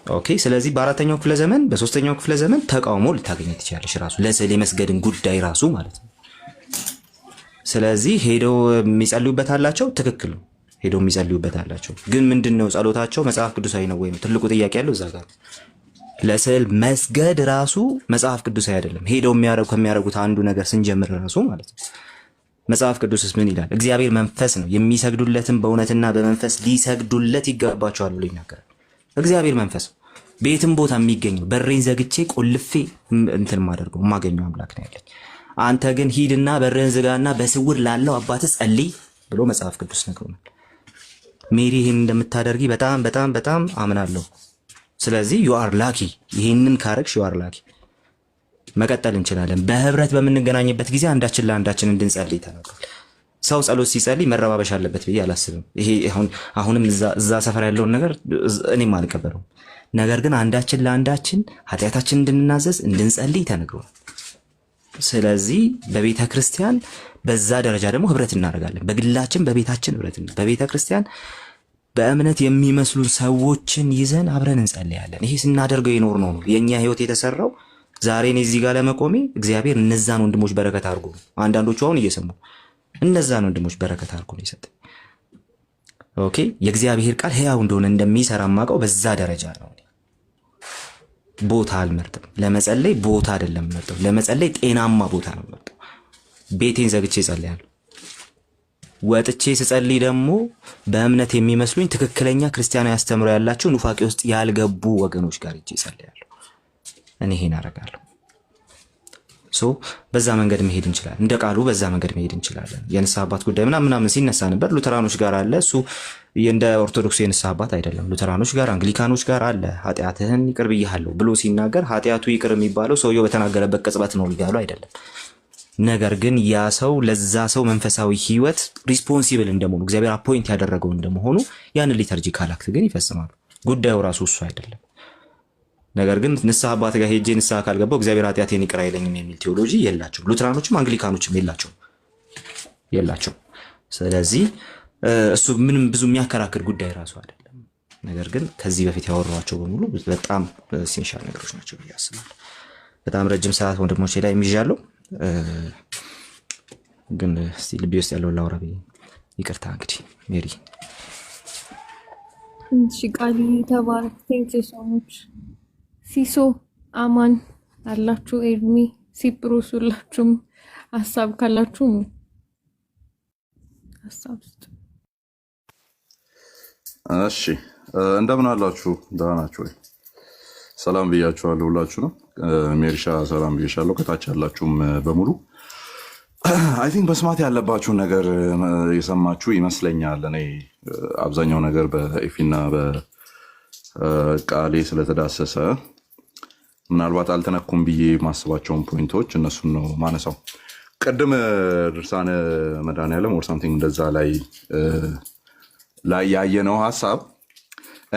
ኦኬ። ስለዚህ በ4ኛው ክፍለ ዘመን በ3ኛው ክፍለ ዘመን ተቃውሞ ልታገኝ ትችላለሽ ራሱ ለስዕል የመስገድን ጉዳይ ራሱ ማለት ነው። ስለዚህ ሄደው የሚጸልዩበት አላቸው፣ ትክክል ነው። ሄደው የሚጸልዩበት አላቸው። ግን ምንድነው ጸሎታቸው መጽሐፍ ቅዱሳዊ ነው ወይ ነው ትልቁ ጥያቄ ያለው እዛ ጋር። ለስዕል መስገድ ራሱ መጽሐፍ ቅዱሳዊ አይደለም። ሄደው ከሚያደርጉት አንዱ ነገር ስንጀምር ራሱ ማለት ነው መጽሐፍ ቅዱስስ ምን ይላል? እግዚአብሔር መንፈስ ነው፣ የሚሰግዱለትም በእውነትና በመንፈስ ሊሰግዱለት ይገባቸዋል ብሎ ይናገራል። እግዚአብሔር መንፈስ ቤትም ቦታ የሚገኝ ነው። በሬን ዘግቼ ቆልፌ እንትን ማደርገው የማገኘው አምላክ ነው ያለኝ። አንተ ግን ሂድና በርህን ዝጋና በስውር ላለው አባትህ ጸልይ ብሎ መጽሐፍ ቅዱስ ነግሮናል። ሜሪ ይህን እንደምታደርጊ በጣም በጣም በጣም አምናለሁ። ስለዚህ ዩ አር ላኪ። ይህንን ካረግሽ ዩ አር ላኪ። መቀጠል እንችላለን። በህብረት በምንገናኝበት ጊዜ አንዳችን ለአንዳችን እንድንጸልይ ተናግሯል። ሰው ጸሎት ሲጸልይ መረባበሽ አለበት ብዬ አላስብም። ይሄ አሁንም እዛ ሰፈር ያለውን ነገር እኔም አልቀበለውም። ነገር ግን አንዳችን ለአንዳችን ኃጢአታችን እንድንናዘዝ እንድንጸልይ ተነግሯል። ስለዚህ በቤተ ክርስቲያን በዛ ደረጃ ደግሞ ህብረት እናደርጋለን። በግላችን በቤታችን ህብረት በቤተ ክርስቲያን በእምነት የሚመስሉ ሰዎችን ይዘን አብረን እንጸልያለን። ይሄ ስናደርገው የኖር ነው። የኛ ህይወት የተሰራው ዛሬ እኔ እዚህ ጋር ለመቆሜ እግዚአብሔር እነዛን ወንድሞች በረከት አድርጎ ነው። አንዳንዶቹ አሁን እየሰሙ እነዛን ወንድሞች በረከት አድርጎ ነው የሰጠኝ። ኦኬ። የእግዚአብሔር ቃል ህያው እንደሆነ እንደሚሰራ ማውቀው በዛ ደረጃ ነው። ቦታ አልመርጥም። ለመጸለይ ቦታ አይደለም መርጠው፣ ለመጸለይ ጤናማ ቦታ ነው መርጠው። ቤቴን ዘግቼ እጸልያለሁ። ወጥቼ ስጸልይ ደግሞ በእምነት የሚመስሉኝ ትክክለኛ ክርስቲያናዊ አስተምሮ ያላቸው ኑፋቄ ውስጥ ያልገቡ ወገኖች ጋር እጄ እጸልያለሁ። እኔ ይሄን አደርጋለሁ። በዛ መንገድ መሄድ እንችላለን። እንደ ቃሉ በዛ መንገድ መሄድ እንችላለን። የንስሐ አባት ጉዳይ ምናምን ሲነሳ ነበር። ሉተራኖች ጋር አለ። እሱ እንደ ኦርቶዶክሱ የንስሐ አባት አይደለም። ሉተራኖች ጋር፣ አንግሊካኖች ጋር አለ። ኃጢአትህን ይቅር ብያለሁ ብሎ ሲናገር ኃጢአቱ ይቅር የሚባለው ሰውየው በተናገረበት ቅጽበት ነው እያሉ አይደለም። ነገር ግን ያ ሰው ለዛ ሰው መንፈሳዊ ህይወት ሪስፖንሲብል እንደመሆኑ እግዚአብሔር አፖይንት ያደረገው እንደመሆኑ ያንን ሊተርጂካል አክት ግን ይፈጽማሉ። ጉዳዩ ራሱ እሱ አይደለም። ነገር ግን ንስሐ አባት ጋር ሄጄ ንስሐ ካልገባው እግዚአብሔር ኃጢአቴን ይቅር አይለኝም የሚል ቴዎሎጂ የላቸው። ሉተራኖችም አንግሊካኖችም የላቸው። ስለዚህ እሱ ምንም ብዙ የሚያከራክር ጉዳይ ራሱ አይደለም። ነገር ግን ከዚህ በፊት ያወራኋቸው በሙሉ በጣም ሲንሻል ነገሮች ናቸው ብዬ አስባለሁ። በጣም ረጅም ሰዓት ወንድሞቼ ላይ የሚዣለሁ። ግን እስቲ ልቤ ውስጥ ያለውን ላውራ ብዬ ይቅርታ። እንግዲህ ሜሪ ቃሊ ተባረክ። ቴንክስ ሶሙች ሲሶ አማን አላችሁ፣ ኤድሚ ሲፕሮስ ሁላችሁም ሀሳብ ካላችሁ ሀሳብ ውስጥ። እሺ እንደምን አላችሁ? ደህና ናችሁ ወይ? ሰላም ብያችኋለሁ ሁላችሁንም። ሜሪሻ ሰላም ብያችኋለሁ። ከታች ያላችሁም በሙሉ አይ ቲንክ መስማት ያለባችሁን ነገር የሰማችሁ ይመስለኛል። እኔ አብዛኛው ነገር በኤፊና በቃሌ ስለተዳሰሰ ምናልባት አልተነኩም ብዬ ማስባቸውን ፖይንቶች እነሱን ነው ማነሳው። ቅድም ድርሳነ መድኃኔዓለም ኦር ሳምቲንግ እንደዛ ላይ ያየነው ሀሳብ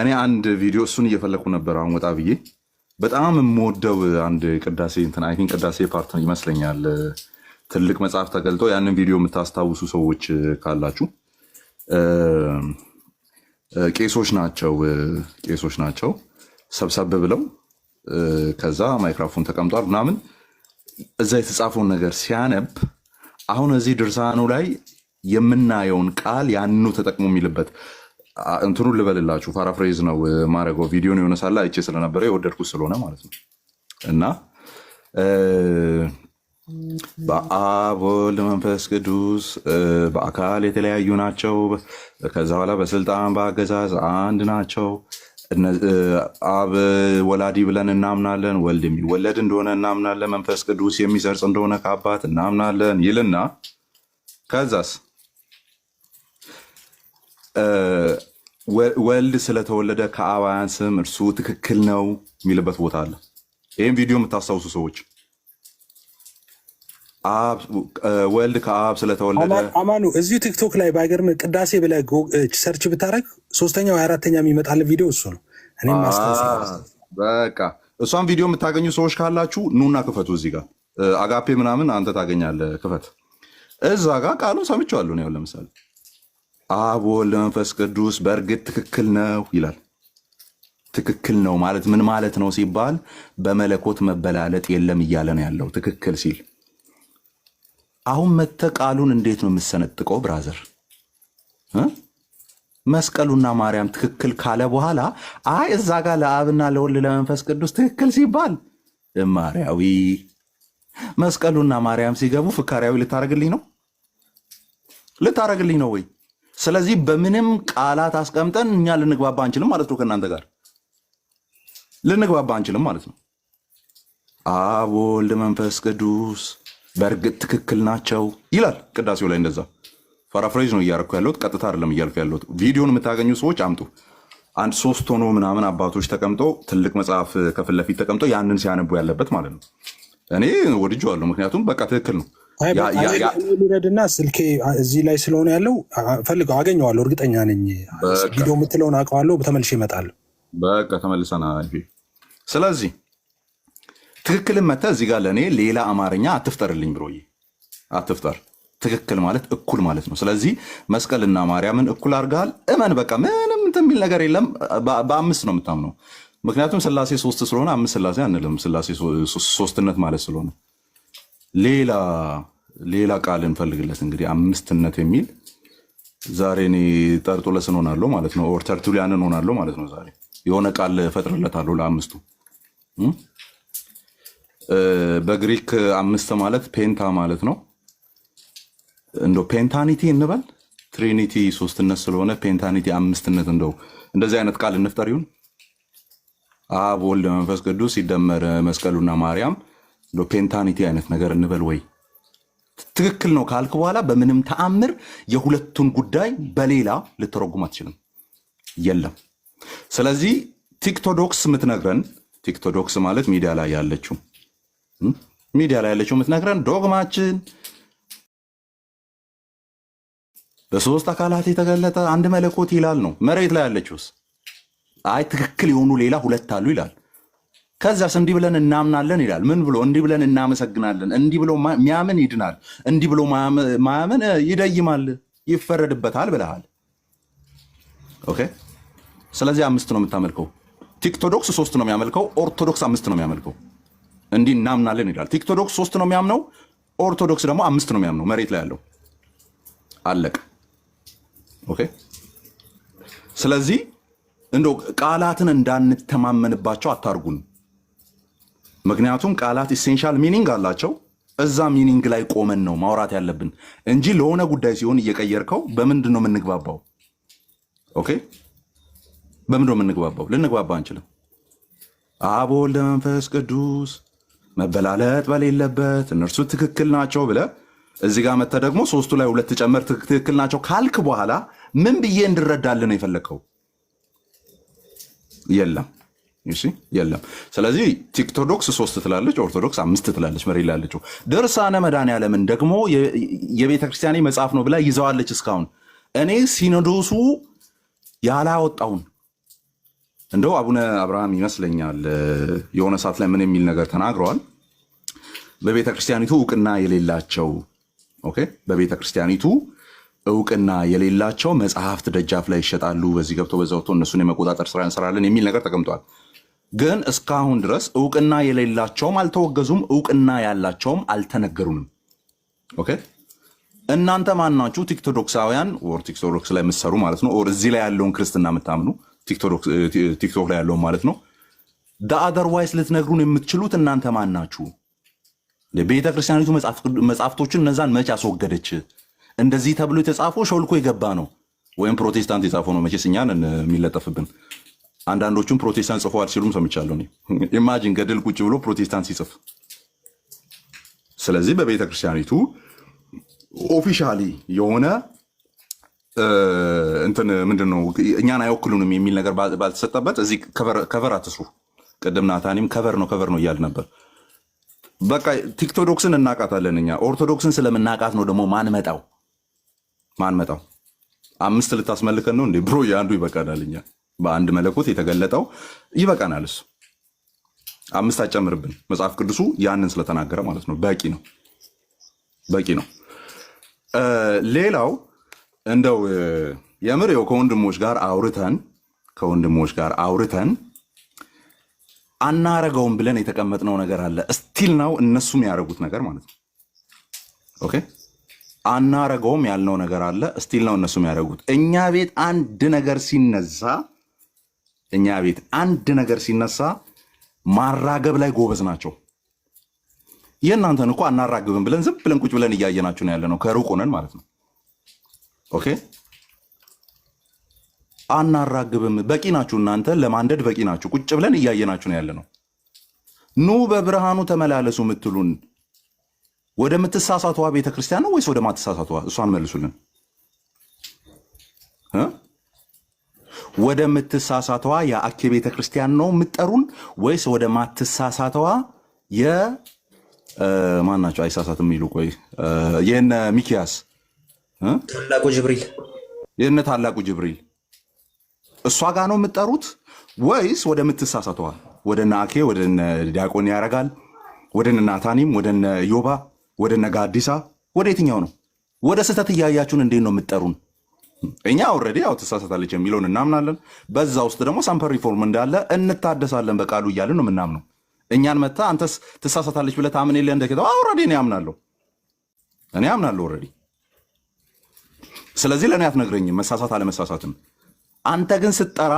እኔ አንድ ቪዲዮ እሱን እየፈለኩ ነበር አሁን ወጣ ብዬ በጣም የምወደው አንድ ቅዳሴ እንትን አይ ቲንክ ቅዳሴ ፓርት ይመስለኛል። ትልቅ መጽሐፍ ተገልጦ ያንን ቪዲዮ የምታስታውሱ ሰዎች ካላችሁ ቄሶች ናቸው ሰብሰብ ብለው ከዛ ማይክሮፎን ተቀምጧል ምናምን እዛ የተጻፈውን ነገር ሲያነብ አሁን እዚህ ድርሳኑ ላይ የምናየውን ቃል ያንኑ ተጠቅሞ የሚልበት እንትኑን ልበልላችሁ። ፓራፍሬዝ ነው ማረገው። ቪዲዮን የሆነ ሳላ አይቼ ስለነበረ የወደድኩት ስለሆነ ማለት ነው። እና በአብ ወልድ መንፈስ ቅዱስ በአካል የተለያዩ ናቸው። ከዛ በኋላ በስልጣን በአገዛዝ አንድ ናቸው። አብ ወላዲ ብለን እናምናለን። ወልድ የሚወለድ እንደሆነ እናምናለን። መንፈስ ቅዱስ የሚሰርጽ እንደሆነ ከአባት እናምናለን ይልና ከዛስ ወልድ ስለተወለደ ከአብ አያንስም እርሱ ትክክል ነው የሚልበት ቦታ አለ። ይህም ቪዲዮ የምታስታውሱ ሰዎች ወልድ ከአብ ስለተወለደ አማኑ እዚሁ ቲክቶክ ላይ ባይገርም ቅዳሴ ብለህ ሰርች ብታደረግ 3ኛ ወይ 4ኛ የሚመጣልን ቪዲዮ እሱ ነው። እኔም በቃ እሷን ቪዲዮ የምታገኙ ሰዎች ካላችሁ ኑና ክፈቱ። እዚህ ጋር አጋፔ ምናምን አንተ ታገኛለህ፣ ክፈት። እዛ ጋር ቃሉን ሰምቼዋለሁ ነው። ለምሳሌ አብ ወልድ መንፈስ ቅዱስ በእርግጥ ትክክል ነው ይላል። ትክክል ነው ማለት ምን ማለት ነው ሲባል በመለኮት መበላለጥ የለም እያለ ነው ያለው። ትክክል ሲል አሁን መተ ቃሉን እንዴት ነው የምሰነጥቀው? ብራዘር መስቀሉና ማርያም ትክክል ካለ በኋላ አይ እዛ ጋር ለአብና ለወልድ ለመንፈስ ቅዱስ ትክክል ሲባል ማርያዊ መስቀሉና ማርያም ሲገቡ ፍካሪያዊ ልታረግልኝ ነው ወይ? ስለዚህ በምንም ቃላት አስቀምጠን እኛ ልንግባባ አንችልም ማለት ነው። ከእናንተ ጋር ልንግባባ አንችልም ማለት ነው። አብ ወልድ መንፈስ ቅዱስ በእርግጥ ትክክል ናቸው ይላል ቅዳሴው ላይ። እንደዛ ፓራፍሬዝ ነው እያደረኩ ያለሁት፣ ቀጥታ አይደለም እያልኩ ያለሁት። ቪዲዮን የምታገኙ ሰዎች አምጡ። አንድ 3 ሆኖ ምናምን አባቶች ተቀምጦ ትልቅ መጽሐፍ ከፊት ለፊት ተቀምጦ ያንን ሲያነቡ ያለበት ማለት ነው። እኔ ወድጄዋለሁ፣ ምክንያቱም በቃ ትክክል ነው። ሊረድና ስልኬ እዚህ ላይ ስለሆነ ያለው ፈልገው አገኘዋለሁ፣ እርግጠኛ ነኝ። ቪዲዮ የምትለውን አውቀዋለሁ፣ ተመልሼ እመጣለሁ። በቃ ተመልሰና። ስለዚህ ትክክልን መተ እዚህ ጋር ለእኔ ሌላ አማርኛ አትፍጠርልኝ ብሮዬ፣ አትፍጠር። ትክክል ማለት እኩል ማለት ነው። ስለዚህ መስቀልና ማርያምን እኩል አድርገሃል፣ እመን። በቃ ምንም እንትን የሚል ነገር የለም። በ5 ነው የምታምነው፣ ምክንያቱም ስላሴ 3 ስለሆነ 5 ስላሴ አንልም። ስላሴ ሶስትነት ማለት ስለሆነ ሌላ ቃል እንፈልግለት እንግዲህ 5ነት የሚል ዛሬ እኔ ጠርጡለስ እንሆናለሁ ማለት ነው። ኦር ተርቱሊያን እንሆናለሁ ማለት ነው። ዛሬ የሆነ ቃል እፈጥርለታለሁ ለ5ቱ። በግሪክ 5 ማለት ፔንታ ማለት ነው። እንደው ፔንታኒቲ እንበል፣ ትሪኒቲ 3ነት ስለሆነ ፔንታኒቲ 5ነት። እንደው እንደዚህ አይነት ቃል እንፍጠር ይሁን። አብ ወልድ መንፈስ ቅዱስ ሲደመር መስቀሉና ማርያም እንደው ፔንታኒቲ አይነት ነገር እንበል ወይ? ትክክል ነው ካልክ በኋላ በምንም ተአምር የሁለቱን ጉዳይ በሌላ ልትረጉም አትችልም። የለም። ስለዚህ ቲክቶዶክስ የምትነግረን፣ ቲክቶዶክስ ማለት ሚዲያ ላይ ያለችው የምትነግረን ዶግማችን በ3 አካላት የተገለጠ አንድ መለኮት ይላል ነው። መሬት ላይ ያለችውስ አይ ትክክል የሆኑ ሌላ 2 አሉ ይላል። ከዛስ እንዲህ ብለን እናምናለን ይላል። ምን ብሎ? እንዲህ ብለን እናመሰግናለን። እንዲህ ብሎ ሚያምን ይድናል፣ እንዲህ ብሎ ማያምን ይደይማል፣ ይፈረድበታል ብለሃል። ኦኬ። ስለዚህ 5 ነው የምታመልከው። ቲክቶዶክስ 3 ነው የሚያመልከው፣ ኦርቶዶክስ 5 ነው የሚያመልከው። እንዲህ እናምናለን ይላል። ቲክቶዶክስ 3 ነው የሚያምነው፣ ኦርቶዶክስ ደግሞ 5 ነው የሚያምነው። መሬት ላይ ያለው አለቀ። ኦኬ። ስለዚህ እንደው ቃላትን እንዳንተማመንባቸው አታርጉን። ምክንያቱም ቃላት ኢሴንሻል ሚኒንግ አላቸው። እዛ ሚኒንግ ላይ ቆመን ነው ማውራት ያለብን እንጂ ለሆነ ጉዳይ ሲሆን እየቀየርከው በምንድን ነው የምንግባባው? ኦኬ፣ በምንድን ነው የምንግባባው? ልንግባባ አንችልም። አብ ወልድ መንፈስ ቅዱስ መበላለጥ በሌለበት እነርሱ ትክክል ናቸው ብለህ እዚህ ጋር መተህ ደግሞ 3ቱ ላይ 2 ጨመር ትክክል ናቸው ካልክ በኋላ ምን ብዬ እንድረዳልህ ነው የፈለግከው? የለም የለም። ስለዚህ ቲክቶዶክስ 3 ትላለች፣ ኦርቶዶክስ 5 ትላለች። መሬት ላይ ያለችው ድርሳነ መድኃኔዓለምን ደግሞ የቤተክርስቲያኔ መጽሐፍ ነው ብላ ይዘዋለች እስካሁን። እኔ ሲኖዶሱ ያላወጣውን እንደው አቡነ አብርሃም ይመስለኛል የሆነ ሰዓት ላይ ምን የሚል ነገር ተናግረዋል። በቤተክርስቲያኒቱ እውቅና የሌላቸው በቤተክርስቲያኒቱ እውቅና የሌላቸው መጽሐፍት ደጃፍ ላይ ይሸጣሉ፣ በዚህ ገብቶ በዛ ወጥቶ እነሱን የመቆጣጠር ስራ እንሰራለን የሚል ነገር ተቀምጧል። ግን እስካሁን ድረስ እውቅና የሌላቸውም አልተወገዙም፣ እውቅና ያላቸውም አልተነገሩንም። ኦኬ፣ እናንተ ማናችሁ? ቲክቶዶክሳውያን ወር ቲክቶዶክስ ላይ የምትሰሩ ማለት ነው። እዚህ ላይ ያለውን ክርስትና የምታምኑ ቲክቶክ ላይ ያለውን ማለት ነው። አዘርዋይስ ልትነግሩን የምትችሉት እናንተ ማናችሁ? ቤተክርስቲያኒቱ መጽሐፍቶችን እነዛን መች አስወገደች? እንደዚህ ተብሎ የተጻፈው ሾልኮ የገባ ነው ወይም ፕሮቴስታንት የጻፈው ነው? መቼስ እኛን የሚለጠፍብን። አንዳንዶቹም ፕሮቴስታንት ጽፈዋል ሲሉም ሰምቻለሁ። ኢማጂን ገድል ቁጭ ብሎ ፕሮቴስታንት ሲጽፍ። ስለዚህ በቤተክርስቲያኒቱ ኦፊሻሊ የሆነ እንትን ምንድነው እኛን አይወክሉንም የሚል ነገር ባልተሰጠበት እዚህ ከቨር አትስሩ። ቅድም ናታኒም ከቨር ነው እያል ነበር። በቃ ቲክቶዶክስን እናቃታለን እኛ። ኦርቶዶክስን ስለምናቃት ነው ደግሞ ማን መጣው 5 ልታስመልከን ነው እንዴ ብሮ? የአንዱ ይበቃናል። እኛ በአንድ መለኮት የተገለጠው ይበቃናል። እሱ 5 አጨምርብን። መጽሐፍ ቅዱሱ ያንን ስለተናገረ ማለት ነው። በቂ ነው። ሌላው እንደው የምር ከወንድሞች ጋር አውርተን አናረገውም ብለን የተቀመጥነው ነገር አለ። ስቲል ነው እነሱም ያደረጉት ነገር ማለት ነው። ኦኬ አናረገውም ያልነው ነገር አለ። ስቲል ነው እነሱም ያደረጉት። እኛ ቤት አንድ ነገር ሲነሳ ማራገብ ላይ ጎበዝ ናቸው። የእናንተን እኮ አናራግብም ብለን ዝም ብለን ቁጭ ብለን እያየናችሁ ነው ያለነው፣ ከሩቅ ሆነን ማለት ነው። ኦኬ አናራግብም። በቂ ናችሁ እናንተ፣ ለማንደድ በቂ ናችሁ። ቁጭ ብለን እያየናችሁ ነው ያለነው። ኑ በብርሃኑ ተመላለሱ የምትሉን ወደምትሳሳቷ ቤተክርስቲያን ነው ወይስ ወደ ማትሳሳቷ? እሷን መልሱልን። ወደምትሳሳቷ የአኬ ቤተክርስቲያን ነው የምትጠሩን ወይስ ወደ ማትሳሳቷ ማን ናቸው አይሳሳትም የሚሉ? ቆይ የነ ሚኪያስ ታላቁ ጅብሪል እሷ ጋር ነው የምትጠሩት ወይስ ወደ ምትሳሳቷ ወደ ናኬ ወደ ዲያቆን ያረጋል ወደ ናታኒም ወደ ዮባ ወደ ጋዲሳ ወደ የትኛው ነው? ወደ ስህተት እያያችሁን እንዴት ነው የምትጠሩን? እኛ ኦልሬዲ ያው ትሳሳታለች የሚለውን እናምናለን። በዛ ውስጥ ደግሞ ሳምፐር ሪፎርም እንዳለ እንታደሳለን በቃሉ እያልን ነው የምናምነው። እኛን መታ አንተስ ትሳሳታለች ብለህ ታምን የለ እንደከተው ኦልሬዲ እኔ አምናለሁ ኦልሬዲ። ስለዚህ ለእኔ አትነግረኝም መሳሳት አለመሳሳትም። አንተ ግን ስትጠራ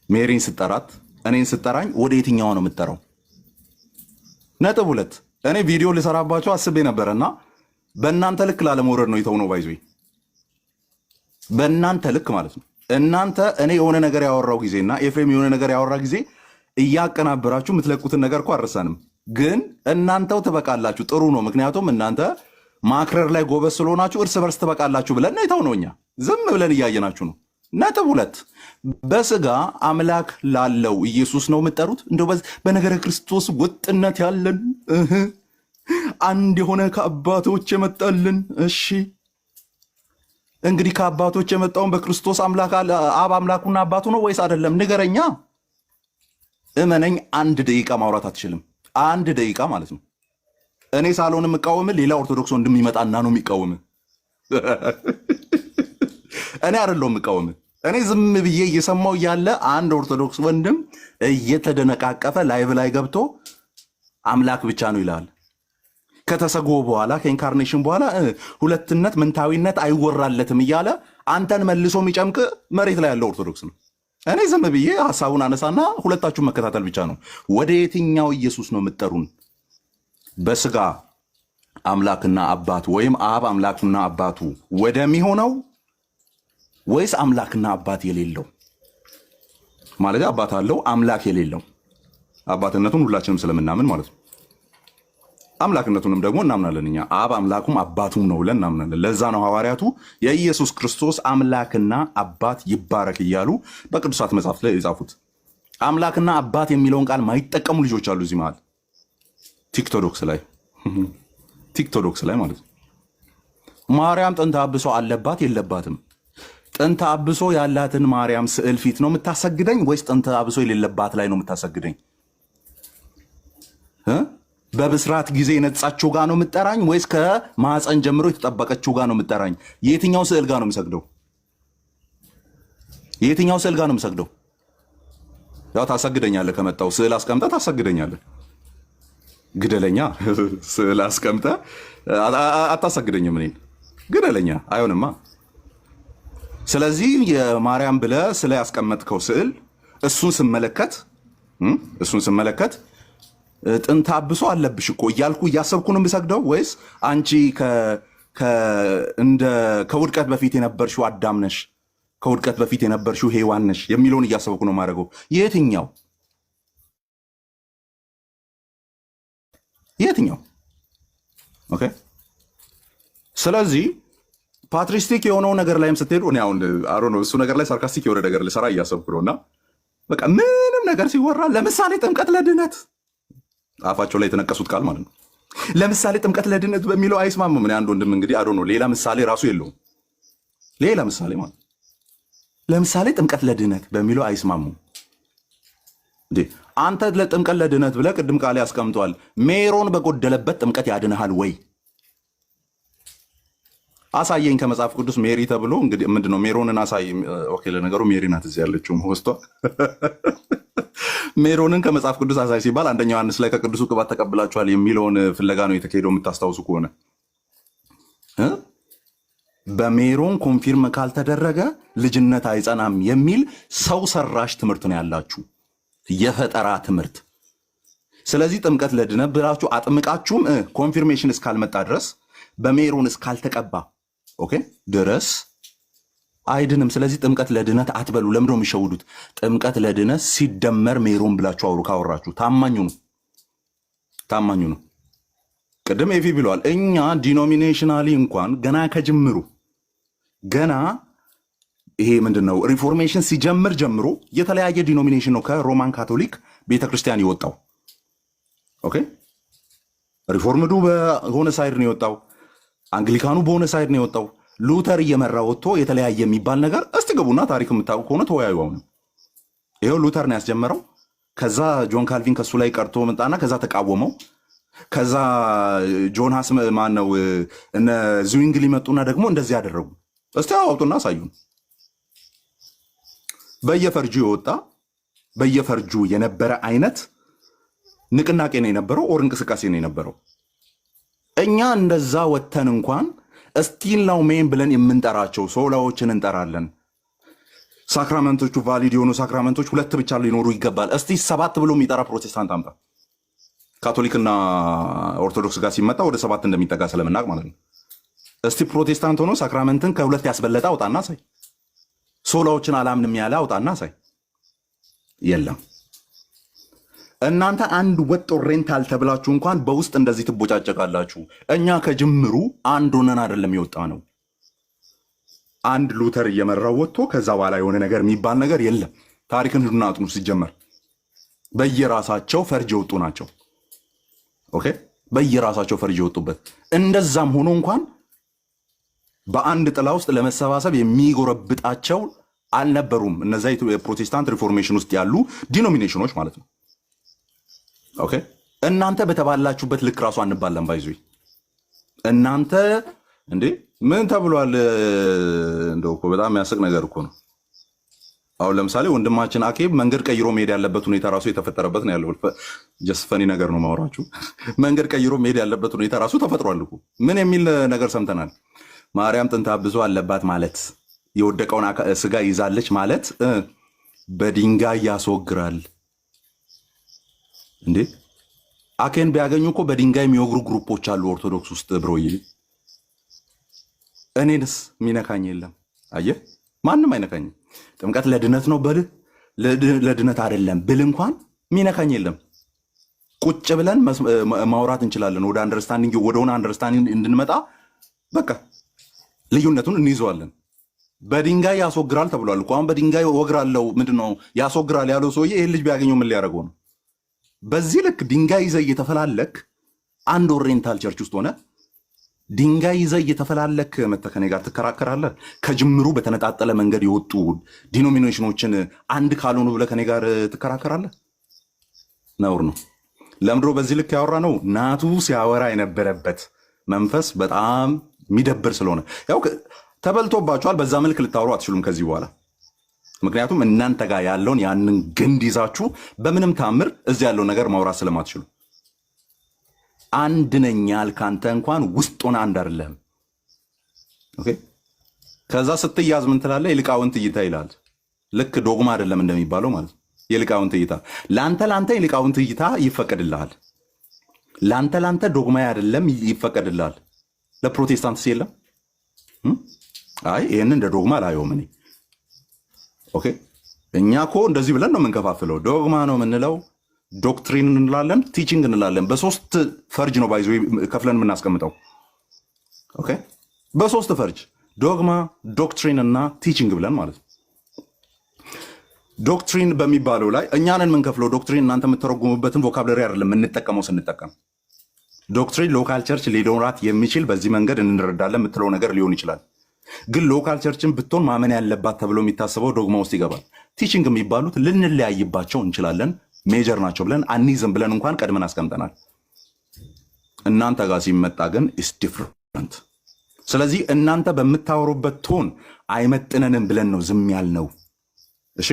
ሜሪን ስትጠራት እኔን ስትጠራኝ ወደ የትኛው ነው የምትጠራው? ነጥብ 2 እኔ ቪዲዮ ልሰራባቸው አስቤ ነበርና በእናንተ ልክ ላለመውረድ ነው የተው ነው ባይዞ በእናንተ ልክ ማለት ነው። እናንተ እኔ የሆነ ነገር ያወራው ጊዜና ኤፍሬም የሆነ ነገር ያወራ ጊዜ እያቀናበራችሁ የምትለቁትን ነገር እኮ አረሳንም። ግን እናንተው ትበቃላችሁ። ጥሩ ነው። ምክንያቱም እናንተ ማክረር ላይ ጎበዝ ስለሆናችሁ እርስ በርስ ትበቃላችሁ ብለን ነው የተው ነው። እኛ ዝም ብለን እያየናችሁ ነው። ነጥብ 2 በስጋ አምላክ ላለው ኢየሱስ ነው የምትጠሩት። እንደው በነገረ ክርስቶስ ወጥነት ያለን አንድ የሆነ ከአባቶች የመጣልን። እሺ እንግዲህ ከአባቶች የመጣውን በክርስቶስ አምላክ አብ አምላኩና አባቱ ነው ወይስ አይደለም? ንገረኛ። እመነኝ፣ 1 ደቂቃ ማውራት አትችልም። 1 ደቂቃ ማለት ነው። እኔ ሳልሆን የምቃወም ሌላ ኦርቶዶክስ ወንድም ይመጣና ነው የሚቃወም። እኔ አይደለሁም የምቃወም። እኔ ዝም ብዬ እየሰማው ያለ አንድ ኦርቶዶክስ ወንድም እየተደነቃቀፈ ላይቭ ላይ ገብቶ አምላክ ብቻ ነው ይላል። ከተሰጎ በኋላ ከኢንካርኔሽን በኋላ ሁለትነት ምንታዊነት አይወራለትም እያለ አንተን መልሶ የሚጨምቅ መሬት ላይ ያለው ኦርቶዶክስ ነው። እኔ ዝም ብዬ ሐሳቡን አነሳና ሁለታችሁን መከታተል ብቻ ነው። ወደ የትኛው ኢየሱስ ነው የምትጠሩን? በስጋ አምላክና አባቱ ወይም አብ አምላክና አባቱ ወደሚሆነው ወይስ አምላክና አባት የሌለው? ማለት አባት አለው አምላክ የሌለው። አባትነቱን ሁላችንም ስለምናምን ማለት ነው። አምላክነቱንም ደግሞ እናምናለን እኛ። አብ አምላኩም አባቱም ነው ብለን እናምናለን። ለዛ ነው ሐዋርያቱ የኢየሱስ ክርስቶስ አምላክና አባት ይባረክ እያሉ በቅዱሳት መጽሐፍ ላይ የጻፉት። አምላክና አባት የሚለውን ቃል ማይጠቀሙ ልጆች አሉ እዚህ መሃል ቲክቶዶክስ ላይ ማለት ነው። ማርያም ጥንተ አብሶ አለባት የለባትም? ጥንተ አብሶ ያላትን ማርያም ስዕል ፊት ነው የምታሰግደኝ ወይስ ጥንተ አብሶ የሌለባት ላይ ነው የምታሰግደኝ? በብስራት ጊዜ የነጻችው ጋር ነው የምጠራኝ ወይስ ከማህፀን ጀምሮ የተጠበቀችው ጋር ነው የምጠራኝ? የትኛው ስዕል ጋር ነው የምሰግደው? የትኛው ስዕል ጋር ነው የምሰግደው? ያው ታሰግደኛለህ። ከመጣው ስዕል አስቀምጠህ ታሰግደኛለህ። ግደለኛ። ስዕል አስቀምጠህ አታሰግደኝም። እኔን ግደለኛ አይሆንማ። ስለዚህ የማርያም ብለህ ስለ ያስቀመጥከው ስዕል እሱን ስመለከት ጥንተ አብሶ አለብሽ እኮ እያልኩ እያሰብኩ ነው የምሰግደው ወይስ አንቺ ከውድቀት በፊት የነበርሽው አዳም ነሽ፣ ከውድቀት በፊት የነበርሽው ሔዋን ነሽ የሚለውን እያሰብኩ ነው የማደርገው? የትኛው? ኦኬ። ስለዚህ ፓትሪስቲክ የሆነው ነገር ላይም ስትሄዱ እኔ አሁን አሮ ነው እሱ ነገር ላይ ሳርካስቲክ የሆነ ነገር ልሰራ እያሰብኩ ነውና በቃ ምንም ነገር ሲወራ ለምሳሌ ጥምቀት ለድነት አፋቸው ላይ የተነቀሱት ቃል ማለት ነው። ለምሳሌ ጥምቀት ለድነት በሚለው አይስማሙም። እኔ አንድ ወንድም እንግዲህ አዶ ነው ሌላ ምሳሌ ራሱ የለውም። ሌላ ምሳሌ ማለት ለምሳሌ ጥምቀት ለድነት በሚለው አይስማሙም። እንዴ አንተ ለጥምቀት ለድነት ብለህ ቅድም ቃል ያስቀምጧል። ሜሮን በጎደለበት ጥምቀት ያድንሃል ወይ? አሳየኝ ከመጽሐፍ ቅዱስ ሜሪ ተብሎ እንግዲህ ምንድነው ሜሮንን አሳይ። ኦኬ ለነገሩ ሜሪ ናት እዚህ ያለችው ሆስቷ። ሜሮንን ከመጽሐፍ ቅዱስ አሳይ ሲባል አንደኛ ዮሐንስ ላይ ከቅዱሱ ቅባት ተቀብላችኋል የሚለውን ፍለጋ ነው የተካሄደው። የምታስታውሱ ከሆነ በሜሮን ኮንፊርም ካልተደረገ ልጅነት አይጸናም የሚል ሰው ሰራሽ ትምህርት ነው ያላችሁ፣ የፈጠራ ትምህርት። ስለዚህ ጥምቀት ለድነት ብላችሁ አጥምቃችሁም ኮንፊርሜሽን እስካልመጣ ድረስ በሜሮን እስካልተቀባ ኦኬ ድረስ አይድንም። ስለዚህ ጥምቀት ለድነት አትበሉ። ለምንድነው የሚሸውዱት? ጥምቀት ለድነት ሲደመር ሜሮን ብላችሁ አውሩ። ካወራችሁ ታማኙ ነው። ቅድም ኤፊ ብለዋል። እኛ ዲኖሚኔሽናሊ እንኳን ገና ከጅምሩ ገና ይሄ ምንድነው ሪፎርሜሽን ሲጀምር ጀምሮ የተለያየ ዲኖሚኔሽን ነው ከሮማን ካቶሊክ ቤተክርስቲያን የወጣው። ኦኬ ሪፎርምዱ በሆነ ሳይድ ነው የወጣው፣ አንግሊካኑ በሆነ ሳይድ ነው የወጣው። ሉተር እየመራ ወጥቶ የተለያየ የሚባል ነገር እስቲ ገቡና ታሪክ የምታውቁ ከሆነ ተወያዩ። አሁን ይሄው ሉተር ነው ያስጀመረው። ከዛ ጆን ካልቪን ከሱ ላይ ቀርቶ መጣና ከዛ ተቃወመው። ከዛ ጆን ሃስ ማን ነው እነ ዝዊንግሊ መጡና ደግሞ እንደዚህ ያደረጉ። እስቲ አውጡና አሳዩን። በየፈርጁ የነበረ አይነት ንቅናቄ ነው የነበረው፣ ኦር እንቅስቃሴ ነው የነበረው። እኛ እንደዛ ወተን እንኳን እስቲል ነው ሜን ብለን የምንጠራቸው ሶላዎችን እንጠራለን። ሳክራመንቶቹ ቫሊድ የሆኑ ሳክራመንቶች 2 ብቻ ሊኖሩ ይገባል። እስቲ 7 ብሎ የሚጠራ ፕሮቴስታንት አምጣ። ካቶሊክና ኦርቶዶክስ ጋር ሲመጣ ወደ 7 እንደሚጠጋ ስለምናቅ ማለት ነው። እስቲ ፕሮቴስታንት ሆኖ ሳክራመንትን ከ2 ያስበለጠ አውጣና ሳይ። ሶላዎችን አላምንም ያለ አውጣና ሳይ። የለም። እናንተ አንድ ወጥ ኦሬንታል ተብላችሁ እንኳን በውስጥ እንደዚህ ትቦጫጨቃላችሁ። እኛ ከጅምሩ አንድ ሆነን አይደለም የወጣ ነው። አንድ ሉተር እየመራው ወጥቶ ከዛ በኋላ የሆነ ነገር የሚባል ነገር የለም። ታሪክን ሂዱና አጥኑ። ሲጀመር በየራሳቸው ፈርጅ የወጡ ናቸው። ኦኬ በየራሳቸው ፈርጅ የወጡበት። እንደዛም ሆኖ እንኳን በአንድ ጥላ ውስጥ ለመሰባሰብ የሚጎረብጣቸው አልነበሩም። እነዛ የፕሮቴስታንት ሪፎርሜሽን ውስጥ ያሉ ዲኖሚኔሽኖች ማለት ነው። ኦኬ እናንተ በተባላችሁበት ልክ ራሱ አንባለን። ባይዙ እናንተ እንዴ ምን ተብሏል? እንደው እኮ በጣም ያስቅ ነገር እኮ ነው። አሁን ለምሳሌ ወንድማችን አኬብ መንገድ ቀይሮ መሄድ ያለበት ሁኔታ ራሱ የተፈጠረበት ነው ያለው። ጀስት ፈኒ ነገር ነው ማውራችሁ። መንገድ ቀይሮ መሄድ ያለበት ሁኔታ ራሱ ተፈጥሯል እኮ። ምን የሚል ነገር ሰምተናል? ማርያም ጥንተ አብሶ አለባት ማለት የወደቀውን ስጋ ይዛለች ማለት በድንጋይ ያስወግራል። እንዴ አኬን ቢያገኙ እኮ በድንጋይ የሚወግሩ ግሩፖች አሉ ኦርቶዶክስ ውስጥ ብሮዬ። እኔንስ ሚነካኝ የለም። አየህ ማንም አይነካኝም። ጥምቀት ለድነት ነው በል ለድነት አይደለም ብል እንኳን ሚነካኝ የለም። ቁጭ ብለን ማውራት እንችላለን። ወደ አንደርስታንዲንግ ወደሆነ አንደርስታንዲንግ እንድንመጣ በቃ ልዩነቱን እንይዘዋለን። በድንጋይ ያስወግራል ተብሏል እኮ። አሁን በድንጋይ ወግራለው ምንድነው ያስወግራል ያለው ሰውዬ ይሄን ልጅ ቢያገኘው ምን ሊያደርገው ነው? በዚህ ልክ ድንጋይ ይዘህ እየተፈላለክ አንድ ኦሪየንታል ቸርች ውስጥ ሆነ ድንጋይ ይዘህ እየተፈላለክ መተህ ከኔ ጋር ትከራከራለህ? ከጅምሩ በተነጣጠለ መንገድ የወጡ ዲኖሚኔሽኖችን አንድ ካልሆኑ ብለህ ከኔ ጋር ትከራከራለህ? ነውር ነው። ለምድሮ በዚህ ልክ ያወራ ነው ናቱ ሲያወራ የነበረበት መንፈስ በጣም የሚደብር ስለሆነ ያው ተበልቶባችኋል። በዛ መልክ ልታወሩ አትችሉም ከዚህ በኋላ። ምክንያቱም እናንተ ጋር ያለውን ያንን ግንድ ይዛችሁ በምንም ታምር እዚህ ያለው ነገር ማውራት ስለማትችሉ አንድ ነኝ ያልክ አንተ እንኳን ውስጥ ሆነ አንድ አይደለም። ኦኬ ከዛ ስትያዝ ምን ትላለህ? የሊቃውንት እይታ ይላል። ልክ ዶግማ አይደለም እንደሚባለው ማለት የሊቃውንት እይታ ለአንተ የሊቃውንት እይታ ይፈቀድልሃል። ለአንተ ዶግማ አይደለም ይፈቀድልሃል። ለፕሮቴስታንትስ የለም። አይ ይሄንን እንደ ዶግማ ላየውም እኔ። ኦኬ እኛ እኮ እንደዚህ ብለን ነው የምንከፋፍለው። ዶግማ ነው የምንለው፣ ዶክትሪን እንላለን፣ ቲቺንግ እንላለን። በ3 ፈርጅ ነው ባይዞ ከፍለን የምናስቀምጠው። ኦኬ በ3 ፈርጅ ዶግማ፣ ዶክትሪን እና ቲቺንግ ብለን ማለት ነው። ዶክትሪን በሚባለው ላይ እኛንን የምንከፍለው ዶክትሪን እናንተ የምትተረጉሙበትን ቮካብለሪ አይደለም የምንጠቀመው። ስንጠቀም ዶክትሪን ሎካል ቸርች ሊኖራት የሚችል በዚህ መንገድ እንረዳለን የምትለው ነገር ሊሆን ይችላል። ግን ሎካል ቸርችን ብትሆን ማመን ያለባት ተብሎ የሚታሰበው ዶግማ ውስጥ ይገባል። ቲቺንግ የሚባሉት ልንለያይባቸው እንችላለን፣ ሜጀር ናቸው ብለን አንይዝም ብለን እንኳን ቀድመን አስቀምጠናል። እናንተ ጋር ሲመጣ ግን ኢስ ዲፍረንት። ስለዚህ እናንተ በምታወሩበት ቶን አይመጥነንም ብለን ነው ዝም ያልነው። እሺ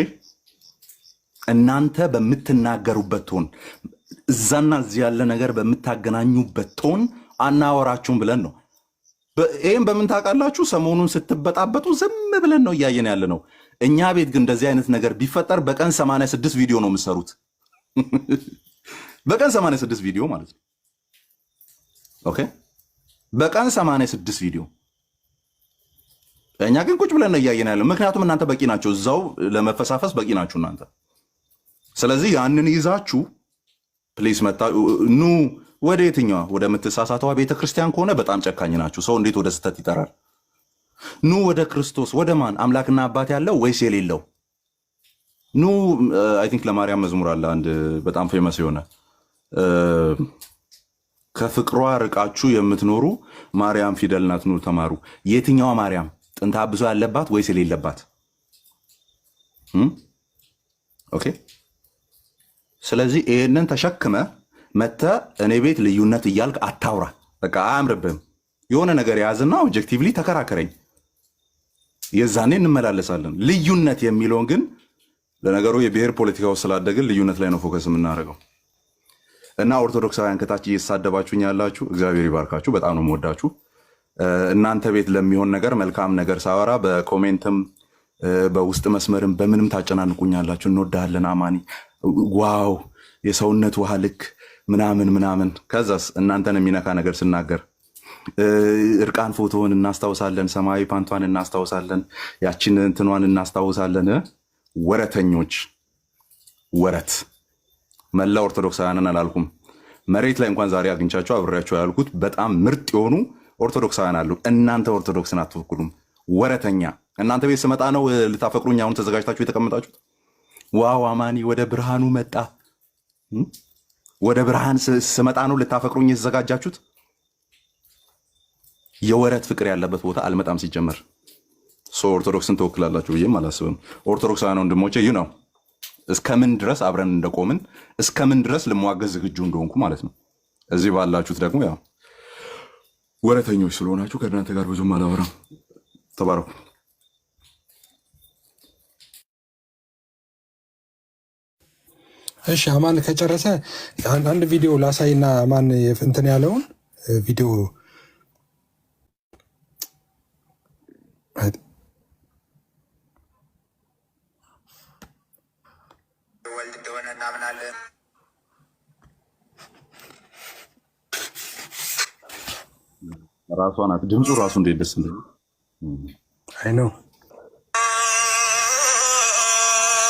እናንተ በምትናገሩበት ቶን፣ እዛና እዚህ ያለ ነገር በምታገናኙበት ቶን አናወራችሁም ብለን ነው። ይህም በምን ታውቃላችሁ? ሰሞኑን ስትበጣበጡ ዝም ብለን ነው እያየን ያለ ነው። እኛ ቤት ግን እንደዚህ አይነት ነገር ቢፈጠር በቀን 86 ቪዲዮ ነው የምትሰሩት። በቀን 86 ቪዲዮ ማለት ነው። ኦኬ በቀን 86 ቪዲዮ። እኛ ግን ቁጭ ብለን ነው እያየን ያለ። ምክንያቱም እናንተ በቂ ናቸው፣ እዛው ለመፈሳፈስ በቂ ናችሁ እናንተ። ስለዚህ ያንን ይዛችሁ ፕሊስ መታ ኑ ወደ የትኛዋ ወደ ምትሳሳተዋ ቤተክርስቲያን ከሆነ በጣም ጨካኝ ናችሁ። ሰው እንዴት ወደ ስተት ይጠራል? ኑ ወደ ክርስቶስ። ወደ ማን? አምላክና አባት ያለው ወይስ የሌለው? ኑ አይ ቲንክ ለማርያም መዝሙር አለ አንድ በጣም ፌመስ የሆነ ከፍቅሯ ርቃችሁ የምትኖሩ ማርያም ፊደል ናት ኑ ተማሩ። የትኛዋ ማርያም? ጥንተ አብሶ ያለባት ወይስ የሌለባት? ኦኬ ስለዚህ ይህንን ተሸክመ መተ እኔ ቤት ልዩነት እያልክ አታውራ። በቃ አያምርብህም። የሆነ ነገር የያዝና ኦብጀክቲቭሊ ተከራከረኝ፣ የዛኔ እንመላለሳለን። ልዩነት የሚለውን ግን ለነገሩ የብሔር ፖለቲካ ውስጥ ስላደግን ልዩነት ላይ ነው ፎከስ የምናደርገው። እና ኦርቶዶክሳውያን ከታች እየተሳደባችሁኝ ያላችሁ እግዚአብሔር ይባርካችሁ። በጣም ነው የምወዳችሁ። እናንተ ቤት ለሚሆን ነገር መልካም ነገር ሳወራ በኮሜንትም በውስጥ መስመርም በምንም ታጨናንቁኛላችሁ። እንወዳለን አማኒ፣ ዋው የሰውነት ውሃ ልክ ምናምን ምናምን። ከዛስ እናንተን የሚነካ ነገር ስናገር እርቃን ፎቶውን እናስታውሳለን፣ ሰማያዊ ፓንቷን እናስታውሳለን፣ ያችን እንትኗን እናስታውሳለን። ወረተኞች፣ ወረት መላ ኦርቶዶክሳውያንን አላልኩም። መሬት ላይ እንኳን ዛሬ አግኝቻቸው አብሬያቸው ያልኩት በጣም ምርጥ የሆኑ ኦርቶዶክሳውያን አሉ። እናንተ ኦርቶዶክስን አትወክሉም። ወረተኛ። እናንተ ቤት ስመጣ ነው ልታፈቅሩኝ አሁን ተዘጋጅታችሁ የተቀመጣችሁት? ዋው አማኒ ወደ ብርሃኑ መጣ። ወደ ብርሃን ስመጣ ነው ልታፈቅሩኝ የተዘጋጃችሁት? የወረት ፍቅር ያለበት ቦታ አልመጣም። ሲጀመር ኦርቶዶክስን ተወክላላችሁ ብዬም አላስብም። ኦርቶዶክሳውያን ወንድሞቼ ይህ ነው እስከምን ድረስ አብረን እንደቆምን እስከምን ድረስ ልሟገዝ ዝግጁ እንደሆንኩ ማለት ነው። እዚህ ባላችሁት ደግሞ ያው ወረተኞች ስለሆናችሁ ከእናንተ ጋር ብዙም አላወራም። ተባረኩ። እሺ አማን ከጨረሰ አንድ ቪዲዮ ላሳይና አማን እንትን ያለውን ቪዲዮ ወልድ እንደሆነ እናምናለን። ራሷ ናት ድምፁ ራሱ እንዴት ደስ እንደሚል አይ ነው።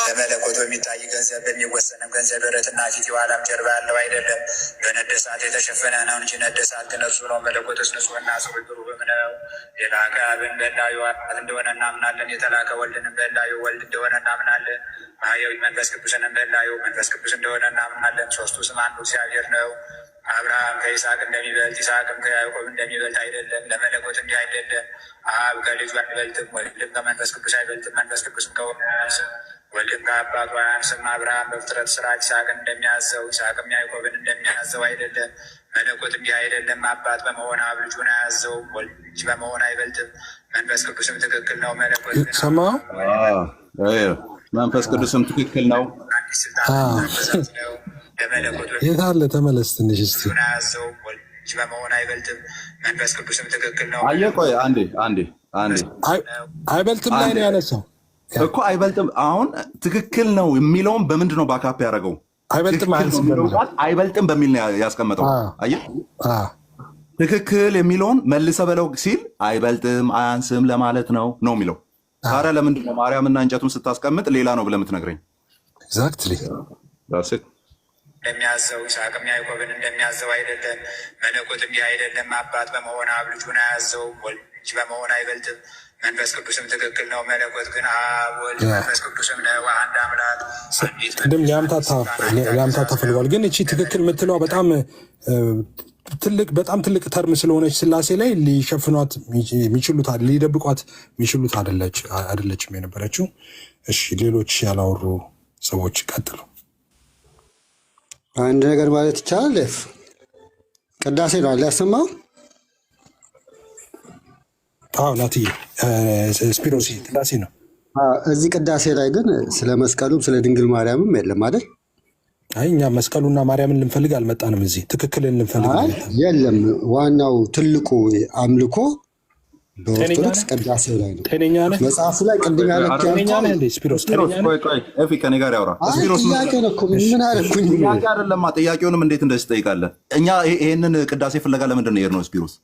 ለመለኮቱ የሚታይ ገንዘብ በሚወሰንም ገንዘብ ደረትና ፊት የኋላም ጀርባ ያለው አይደለም። በነደ እሳት የተሸፈነ ነው እንጂ ነደ እሳት ግን እርሱ ነው። መለኮትስ ንጹሕና ጽሩይ ብሩህም ነው። የላከ አብን በላዩ አብ እንደሆነ እናምናለን። የተላከ ወልድንም በላዩ ወልድ እንደሆነ እናምናለን። ማህያዊ መንፈስ ቅዱስንም በላዩ መንፈስ ቅዱስ እንደሆነ እናምናለን። ሶስቱ ስም አንዱ እግዚአብሔር ነው። አብርሃም ከይስሐቅ እንደሚበልጥ ይስሐቅም ከያዕቆብ እንደሚበልጥ አይደለም። ለመለኮት እንዲህ አይደለም። አብ ከልጁ አይበልጥም፣ ወልድም ከመንፈስ ቅዱስ አይበልጥም፣ መንፈስ ቅዱስም ከወልድ አያንስም፣ ወልድም ከአባቱ አያንስም። አብርሃም በፍጥረት ስርዓት ይስሐቅን እንደሚያዘው ይስሐቅም ያዕቆብን እንደሚያዘው አይደለም። መለኮት እንዲህ አይደለም። አባት በመሆን አብ ልጁን አያዘውም፣ ወልድ ልጅ በመሆን አይበልጥም፣ መንፈስ ቅዱስም ትክክል ነው። መለኮት ሰማ መንፈስ ቅዱስም ትክክል ነው። አዲስ ስልጣን ነው። የት አለ? ተመለስ ትንሽ እስቲ። በመሆን አይበልጥም፣ መንፈስ ቅዱስም ትክክል ነው። አየህ ቆይ አንዴ አይበልጥም ላይ ነው ያነሳው እኮ አይበልጥም። አሁን ትክክል ነው የሚለውን በምንድን ነው ባካፕ ያደረገው? አይበልጥም በሚል ነው ያስቀመጠው። አየህ ትክክል የሚለውን መልሰ በለው ሲል አይበልጥም አያንስም ለማለት ነው የሚለው። ታዲያ ለምንድን ነው ማርያምና እንጨቱን ስታስቀምጥ ሌላ ነው ብለህ የምትነግረኝ? ኤግዛክትሊ እንደሚያዘው ይስሐቅም ያዕቆብን እንደሚያዘው አይደለም። መለኮት እንዲህ አይደለም። አባት በመሆን አብ ልጁን አያዘውም፣ ወልድ ልጅ በመሆን አይበልጥም፣ መንፈስ ቅዱስም ትክክል ነው። መለኮት ግን አብ ወልድ መንፈስ ቅዱስም ነው አንድ አምላክ። ቅድም ሊያምታታ ፈልጓል። ግን እቺ ትክክል የምትለዋ በጣም ትልቅ ተርም ስለሆነች ስላሴ ላይ ሊሸፍኗት የሚችሉት ሊደብቋት የሚችሉት አይደለችም የነበረችው። እሺ ሌሎች ያላወሩ ሰዎች ቀጥሉ። አንድ ነገር ማለት ይቻላል። ቅዳሴ ነው አለ ያሰማው። አዎ ናትዬ ስፒሮሲ ቅዳሴ ነው። እዚህ ቅዳሴ ላይ ግን ስለ መስቀሉም ስለ ድንግል ማርያምም የለም አይደል? አይ እኛ መስቀሉና ማርያምን ልንፈልግ አልመጣንም። እዚህ ትክክልን ልንፈልግ አልመጣንም። የለም ዋናው ትልቁ አምልኮ በኦርቶዶክስ ቅዳሴ ላይ ነው። ጤነኛ ነህ? መጽሐፉ ላይ ቅድም ያለች ጤነኛ ነህ እንዴ ስፒሮስ? ጤነኛ ነህ? ኤፊ ከኔ ጋር ያውራ። ስፒሮስ ጥያቄ ነው እኮ ምን አደረኩኝ? ጥያቄ አይደለም። ጥያቄውንም እንዴት እንደዚህ ትጠይቃለህ? እኛ ይሄንን ቅዳሴ ፍለጋ ለምንድን ነው የሄድነው? ስፒሮስ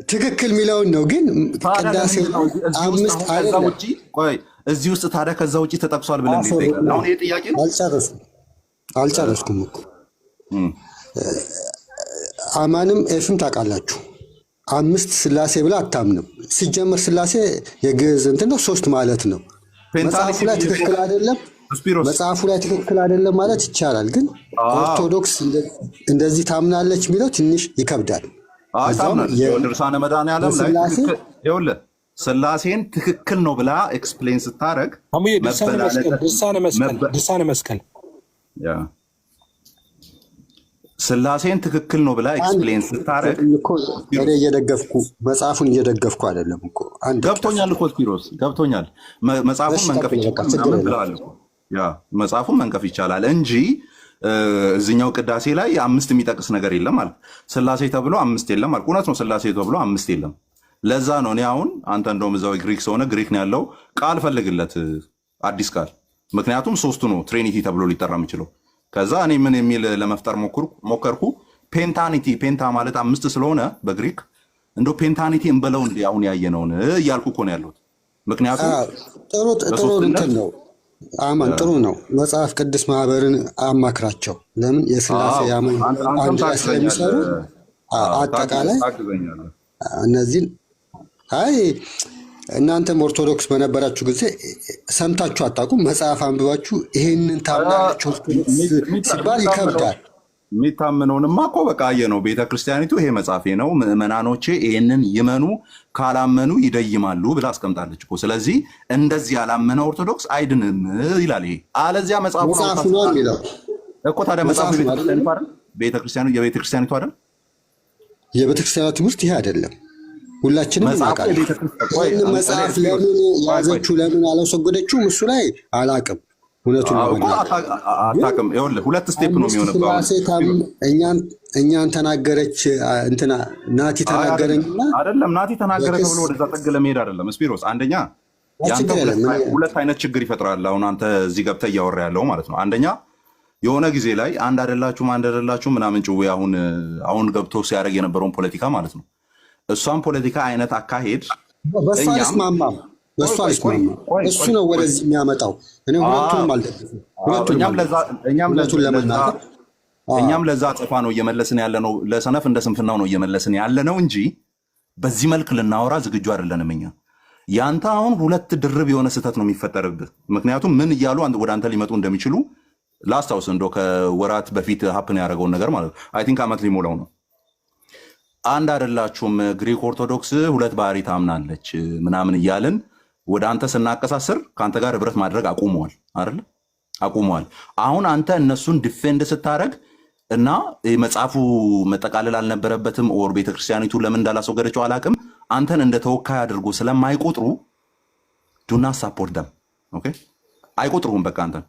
ትክክል የሚለውን ነው። ግን ቅዳሴ አምስት አይደለም። ቆይ እዚህ ውስጥ ታዲያ ከዛ ውጪ ተጠቅሷል ብለን ይጠይቃል። አሁን ይሄ ጥያቄ ነው። አልጨረስኩም እኮ አማንም ኤፍም ታውቃላችሁ። አምስት ስላሴ ብላ አታምንም። ሲጀመር ስላሴ የግዕዝ እንትን ነው፣ ሶስት ማለት ነው። መጽሐፉ ላይ ትክክል አይደለም፣ መጽሐፉ ላይ ትክክል አይደለም ማለት ይቻላል። ግን ኦርቶዶክስ እንደዚህ ታምናለች የሚለው ትንሽ ይከብዳል። ድርሳነ መድኃኔዓለም ላይ ይኸውልህ ስላሴን ትክክል ነው ብላ ኤክስፕሌን ስታደርግ ድርሳነ መስቀል ስላሴን ትክክል ነው ብላ ኤክስፕሌን ስታደርግ እኔ እየደገፍኩ መጽሐፉን እየደገፍኩ አይደለም እኮ። ገብቶኛል እኮ ስፒሮስ ገብቶኛል። መጽሐፉን መንቀፍ ይቻላል እንጂ እዚኛው ቅዳሴ ላይ አምስት የሚጠቅስ ነገር የለም ማለት ስላሴ ተብሎ አምስት የለም ማለት እውነት ነው። ስላሴ ተብሎ አምስት የለም። ለዛ ነው እኔ አሁን አንተ እንደውም እዛው ግሪክ ስለሆነ ግሪክ ነው ያለው ቃል ፈልግለት አዲስ ቃል። ምክንያቱም ሶስቱ ነው ትሪኒቲ ተብሎ ሊጠራ የሚችለው። ከዛ እኔ ምን የሚል ለመፍጠር ሞከርኩ። ፔንታኒቲ ፔንታ ማለት አምስት ስለሆነ በግሪክ እንደው ፔንታኒቲ እንበለው እንዲ አሁን ያየነውን እያልኩ እኮ ነው ያለሁት። ምክንያቱም ጥሩ እንትን ነው አማን ጥሩ ነው። መጽሐፍ ቅዱስ ማህበርን አማክራቸው። ለምን የስላሴ ያመን አንድ ላይ ስለሚሰሩ አጠቃላይ እነዚህን አይ እናንተም ኦርቶዶክስ በነበራችሁ ጊዜ ሰምታችሁ አታውቁም? መጽሐፍ አንብባችሁ ይሄንን ታምናላችሁ ሲባል ይከብዳል። የሚታምነውንማ እኮ በቃ ነው ቤተክርስቲያኒቱ ይሄ መጽሐፌ ነው ምዕመናኖቼ ይሄንን ይመኑ ካላመኑ ይደይማሉ ብላ አስቀምጣለች እኮ። ስለዚህ እንደዚህ ያላመነ ኦርቶዶክስ አይድንም ይላል። ይሄ አለዚያ መጽሐፉ ነው የሚለው እኮ። ታዲያ መጽሐፉ የቤተክርስቲያኒቱ አይደል? የቤተክርስቲያኗ ትምህርት ይሄ አይደለም። ሁላችንም እናውቃለን። መጽሐፍ ለምን ያዘችው ለምን አላስወገደችውም እሱ ላይ አላቅም። እውነቱን አታውቅም። ይኸውልህ ሁለት ስቴፕ ነው የሚሆነው። እኛን ተናገረች እንትና ናቲ ተናገረኝና አይደለም ናቲ ተናገረ ተብሎ ወደዛ ጥግ ለመሄድ አይደለም። ስፒሮስ አንደኛ ያንተ ሁለት አይነት ችግር ይፈጥራል። አሁን አንተ እዚህ ገብተህ እያወራ ያለው ማለት ነው። አንደኛ የሆነ ጊዜ ላይ አንድ አይደላችሁም ምናምን ጭዌ አሁን ገብቶ ሲያደርግ የነበረውን ፖለቲካ ማለት ነው። እሷን ፖለቲካ አይነት አካሄድ በእሷ አልስማማም። እሱ ነው ወደዚህ የሚያመጣው። እኔ ሁለቱንም አልደግፍም። እኛም ለዛ ጽፋ ነው እየመለስን ያለ ነው። ለሰነፍ እንደ ስንፍናው ነው እየመለስን ያለ ነው እንጂ በዚህ መልክ ልናወራ ዝግጁ አይደለንም እኛ። ያንተ አሁን ሁለት ድርብ የሆነ ስህተት ነው የሚፈጠርብህ። ምክንያቱም ምን እያሉ ወደ አንተ ሊመጡ እንደሚችሉ ላስታውስ። እንደው ከወራት በፊት ሀፕን ያደረገውን ነገር ማለት ነው። አይ ቲንክ ዓመት ሊሞላው ነው። አንድ አይደላችሁም ግሪክ ኦርቶዶክስ ሁለት ባህሪ ታምናለች ምናምን እያልን ወደ አንተ ስናቀሳስር ከአንተ ጋር ህብረት ማድረግ አቁመዋል አይደል? አቁመዋል። አሁን አንተ እነሱን ዲፌንድ ስታደረግ እና መጽሐፉ መጠቃለል አልነበረበትም ኦር ቤተክርስቲያኒቱ ለምን እንዳላስወገደችው አላቅም። አንተን እንደ ተወካይ አድርጎ ስለማይቆጥሩ ዱና ሳፖርት ደም ኦኬ። አይቆጥሩም። በቃ አንተን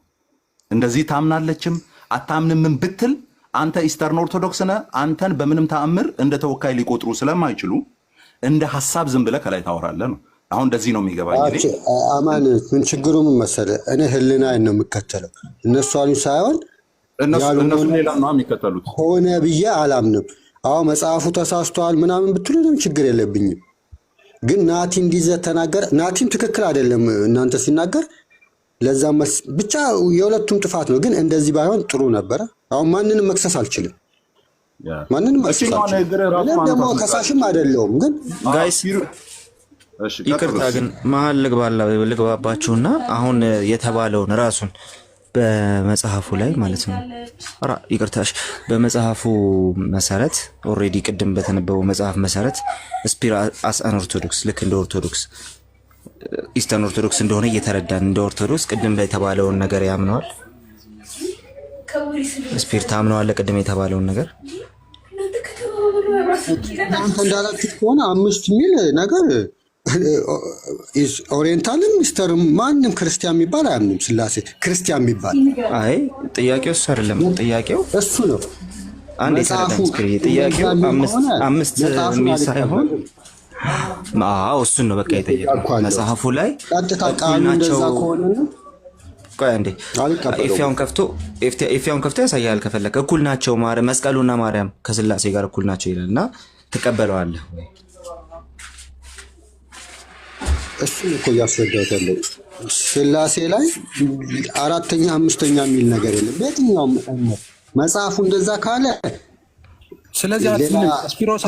እንደዚህ ታምናለችም አታምንምን ብትል አንተ ኢስተርን ኦርቶዶክስ ነህ። አንተን በምንም ተአምር እንደ ተወካይ ሊቆጥሩ ስለማይችሉ እንደ ሐሳብ ዝም ብለህ ከላይ ታወራለህ ነው። አሁን እንደዚህ ነው የሚገባኝ። አማን ምን ችግሩ ምን መሰለህ? እኔ ህሊናዬን ነው የምከተለው። እነሱ አሉኝ ሳይሆን እነሱ ሌላ ነው የሚከተሉት። ሆነ ብዬ አላምንም። አዎ መጽሐፉ ተሳስቷል ምናምን ብትሉ ምንም ችግር የለብኝም። ግን ናቲ እንዲዘት ተናገረ። ናቲም ትክክል አይደለም እናንተ ሲናገር ለዛ ብቻ የሁለቱም ጥፋት ነው። ግን እንደዚህ ባይሆን ጥሩ ነበረ። አሁን ማንንም መክሰስ አልችልም። ማንንም መክሰስ አልችልም። ደግሞ ከሳሽም አይደለሁም። ግን ጋይስ ይቅርታ ግን መሀል ልግባባችሁና አሁን የተባለውን ራሱን በመጽሐፉ ላይ ማለት ነው። ይቅርታሽ በመጽሐፉ መሰረት ኦልሬዲ ቅድም በተነበበው መጽሐፍ መሰረት ስፒር አስ አን ኦርቶዶክስ ልክ እንደ ኦርቶዶክስ ኢስተርን ኦርቶዶክስ እንደሆነ እየተረዳን እንደ ኦርቶዶክስ ቅድም የተባለውን ነገር ያምነዋል። ስፒር ታምነዋል ቅድም የተባለውን ነገር አንተ እንዳላችሁት ከሆነ 5 ሚል ነገር ኦሪየንታልም ሚስተርም ማንም ክርስቲያን የሚባል አያምንም። ስላሴ ክርስቲያን የሚባል አይ ጥያቄው እሱ አይደለም። ጥያቄው እሱ ነው። አንድ የተረዳን ስክሪን ጥያቄው 5 ሚል ሳይሆን እሱን ነው በቃ የጠየቀው መጽሐፉ ላይ ቀጥታ ቃሉ እንደዛ ከሆነ ቆይ አንዴ ኤፍያውን ከፍቶ ያሳያል ከፈለክ እኩል ናቸው መስቀሉና ማርያም ከስላሴ ጋር እኩል ናቸው ይላልና ትቀበለዋለህ። እሱ እኮ ያስረዳው ያለው ስላሴ ላይ 4ኛ 5ኛ የሚል ነገር የለም በየትኛውም መጽሐፉ እንደዛ ካለ ስለዚህ ስፒሮስ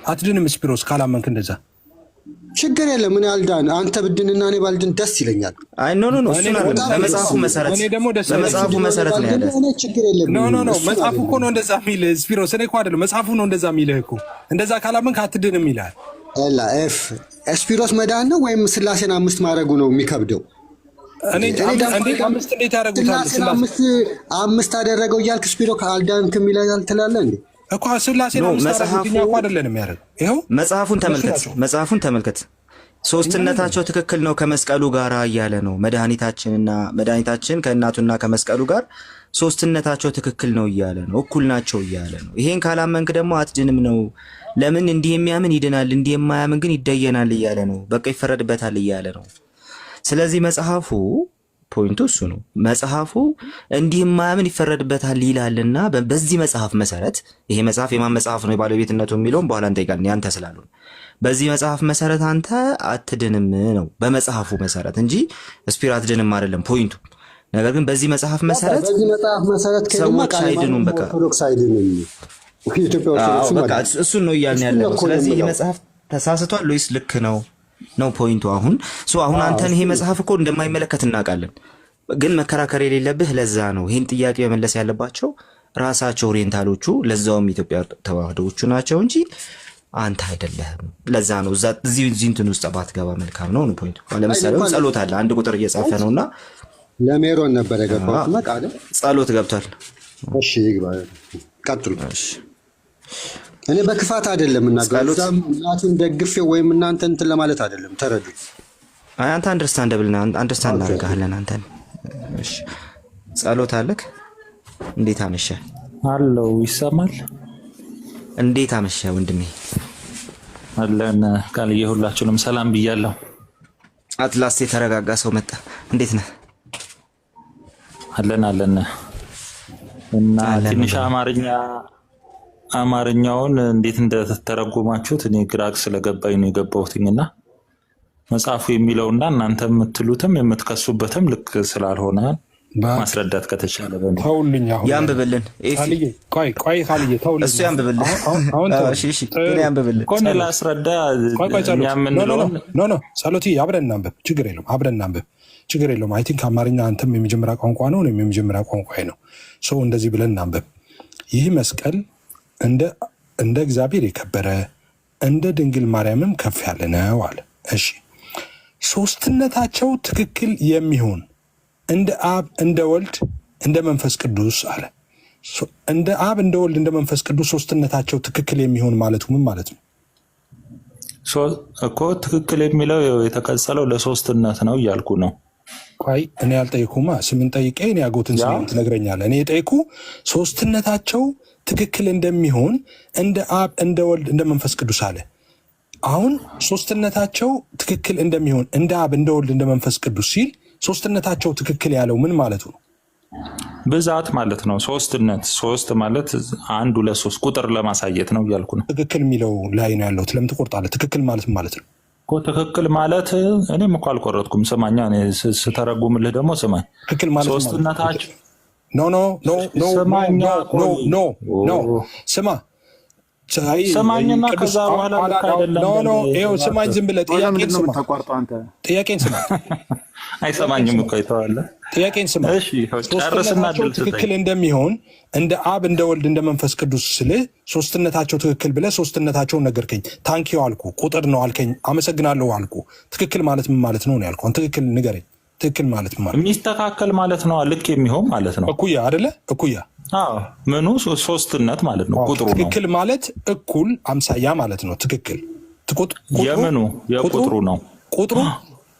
አትድንም ስፒሮስ ካላመንክ እንደዛ ችግር የለም። ምን ያልዳን አንተ ብድንና እኔ ባልድን ደስ ይለኛል። አይ ኖ በመጽሐፉ መሰረት ነው ያለ። ችግር የለም። ኖ መጽሐፉ እኮ ነው እንደዛ የሚል ስፒሮስ። እኔ እኮ አይደለም መጽሐፉ ነው እንደዛ የሚልህ እኮ። እንደዛ ካላመንክ አትድንም ይላል። ስፒሮስ መዳን ነው ወይም ስላሴን 5 ማድረጉ ነው የሚከብደው? እኔ እንዴት 5 እንዴት ያደርጉታል? ስላሴ 5 አደረገው እያልክ ስፒሮ ካልዳንክም ይላል ትላለህ እንዴ? እኮ ስላሴ ነው መጽሐፉኛ እኮ አይደለም ያደረገው። ይሄው መጽሐፉን ተመልከት። ሶስትነታቸው ትክክል ነው ከመስቀሉ ጋር እያለ ነው። መድኃኒታችን ከእናቱና ከመስቀሉ ጋር ሶስትነታቸው ትክክል ነው እያለ ነው። እኩል ናቸው እያለ ነው። ይሄን ካላመንክ ደግሞ አትድንም ነው። ለምን እንዲህ የሚያምን ይድናል፣ እንዲህ የማያምን ግን ይደየናል እያለ ነው። በቃ ይፈረድበታል እያለ ነው። ስለዚህ መጽሐፉ ፖይንቱ እሱ ነው። መጽሐፉ እንዲህ የማያምን ይፈረድበታል ይላልና በዚህ መጽሐፍ መሰረት ይሄ መጽሐፍ የማን መጽሐፍ ነው የባለቤትነቱ የሚለውን በኋላ እንጠይቃለን ያንተ ስላልሆነ በዚህ መጽሐፍ መሰረት አንተ አትድንም ነው በመጽሐፉ መሰረት እንጂ ስፒር አትድንም አይደለም ፖይንቱ። ነገር ግን በዚህ መጽሐፍ መሰረት ሰዎች አይድኑም። በቃ እሱን ነው እያልን ያለ ነው። ስለዚህ ይህ መጽሐፍ ተሳስቷል ወይስ ልክ ነው ነው ፖይንቱ። አሁን አንተን ይሄ መጽሐፍ እኮ እንደማይመለከት እናውቃለን፣ ግን መከራከር የሌለብህ ለዛ ነው። ይህን ጥያቄ መመለስ ያለባቸው ራሳቸው ኦሪየንታሎቹ ለዛውም ኢትዮጵያ ተዋህዶዎቹ ናቸው እንጂ አንተ አይደለህም። ለዛ ነው እዚህ እንትን ውስጥ ባትገባ መልካም ነው ነው ፖይንቱ። ለምሳሌ ጸሎት አለ አንድ ቁጥር እየጻፈ ነውና ለሜሮን ነበር የገባው መቃለ ጸሎት ገብቷል። እሺ ይግባ ቀጥሉ። እሺ እኔ በክፋት አይደለም እና ጋዛም እናቱን ደግፌ ወይም እናንተ እንትን ለማለት አይደለም። ተረዱ። አንተ አንደርስታንድ አድርገሃለን አንተ። እሺ ጸሎት አለክ? እንዴት አመሸ? አለው ይሰማል። እንዴት አመሸ ወንድሜ? አለን ቃልዬ፣ ሁላችሁንም ሰላም ብያለሁ። አትላስ የተረጋጋ ሰው መጣ። እንዴት ነህ? አለን እና ትንሽ አማርኛውን እንዴት እንደተረጎማችሁት እኔ ግራ ስለገባኝ ነው የገባሁትኝና መጽሐፉ የሚለውና እናንተ የምትሉትም የምትከሱበትም ልክ ስላልሆነ ማስረዳት ከተቻለ ተውልኝ። አሁን ያንብብልን። ቆይ ካልዬ ተውልኝ። እሱ ያንብብልን። እሺ እኔ ያንብብልን። ቆይ ላስረዳ። ኖ ጸሎት አብረን እናንብብ። ችግር የለውም አብረን እናንብብ። ችግር የለውም። አይ ቲንክ አማርኛ አንተም የመጀመሪያ ቋንቋ ነው እኔም የመጀመሪያ ቋንቋ ነው። ሰው እንደዚህ ብለን እናንብብ። ይህ መስቀል እንደ እግዚአብሔር የከበረ እንደ ድንግል ማርያምም ከፍ ያለ ነው አለ። እሺ ሶስትነታቸው ትክክል የሚሆን እንደ አብ እንደ ወልድ እንደ መንፈስ ቅዱስ አለ። እንደ አብ እንደ ወልድ እንደ መንፈስ ቅዱስ ሶስትነታቸው ትክክል የሚሆን ማለቱ ምን ማለት ነው? እኮ ትክክል የሚለው የተቀጸለው ለሶስትነት ነው እያልኩ ነው። ቆይ እኔ ያልጠየኩማ ስምን ጠይቄ እኔ ያጎትን ስም ትነግረኛለህ። እኔ የጠየኩ ሶስትነታቸው ትክክል እንደሚሆን እንደ አብ እንደ ወልድ እንደ መንፈስ ቅዱስ አለ። አሁን ሶስትነታቸው ትክክል እንደሚሆን እንደ አብ እንደ ወልድ እንደ መንፈስ ቅዱስ ሲል ሶስትነታቸው ትክክል ያለው ምን ማለቱ ነው? ብዛት ማለት ነው። ሶስትነት ሶስት ማለት 1 2 3 ቁጥር ለማሳየት ነው እያልኩ ነው። ትክክል የሚለው ላይ ነው ያለው። ለምን ትቆርጣለህ? ትክክል ማለት ማለት ነው እኮ ትክክል ማለት እኔም እኮ አልቆረጥኩም። ስማኛ እኔ ስተረጉምልህ ደግሞ ስማኝ። ትክክል ማለት ሶስትነታቸው ኖ ስማ ስማኝና ከዛ በኋላ ልክ አይደለም። ይኸው ስማኝ፣ ዝም ብለህ ጥያቄን ስማ። አይሰማኝም እኮ ይተዋለ። ጥያቄን ስማ። ሶስትነታቸው ትክክል እንደሚሆን እንደ አብ እንደ ወልድ እንደ መንፈስ ቅዱስ ስልህ ሶስትነታቸው ትክክል ብለህ ሶስትነታቸውን ነገርከኝ። ታንኪው አልኩ፣ ቁጥር ነው አልከኝ፣ አመሰግናለሁ አልኩ። ትክክል ማለት ምን ማለት ነው ያልኩህ? ትክክል ንገረኝ። ትክክል ማለት ምን ማለት? የሚስተካከል ማለት ነው፣ ልክ የሚሆን ማለት ነው። እኩያ አይደለ? እኩያ ምኑ ሶስትነት ማለት ነው። ቁጥሩ ነው። ትክክል ማለት እኩል አምሳያ ማለት ነው። ትክክል የምኑ የቁጥሩ ነው።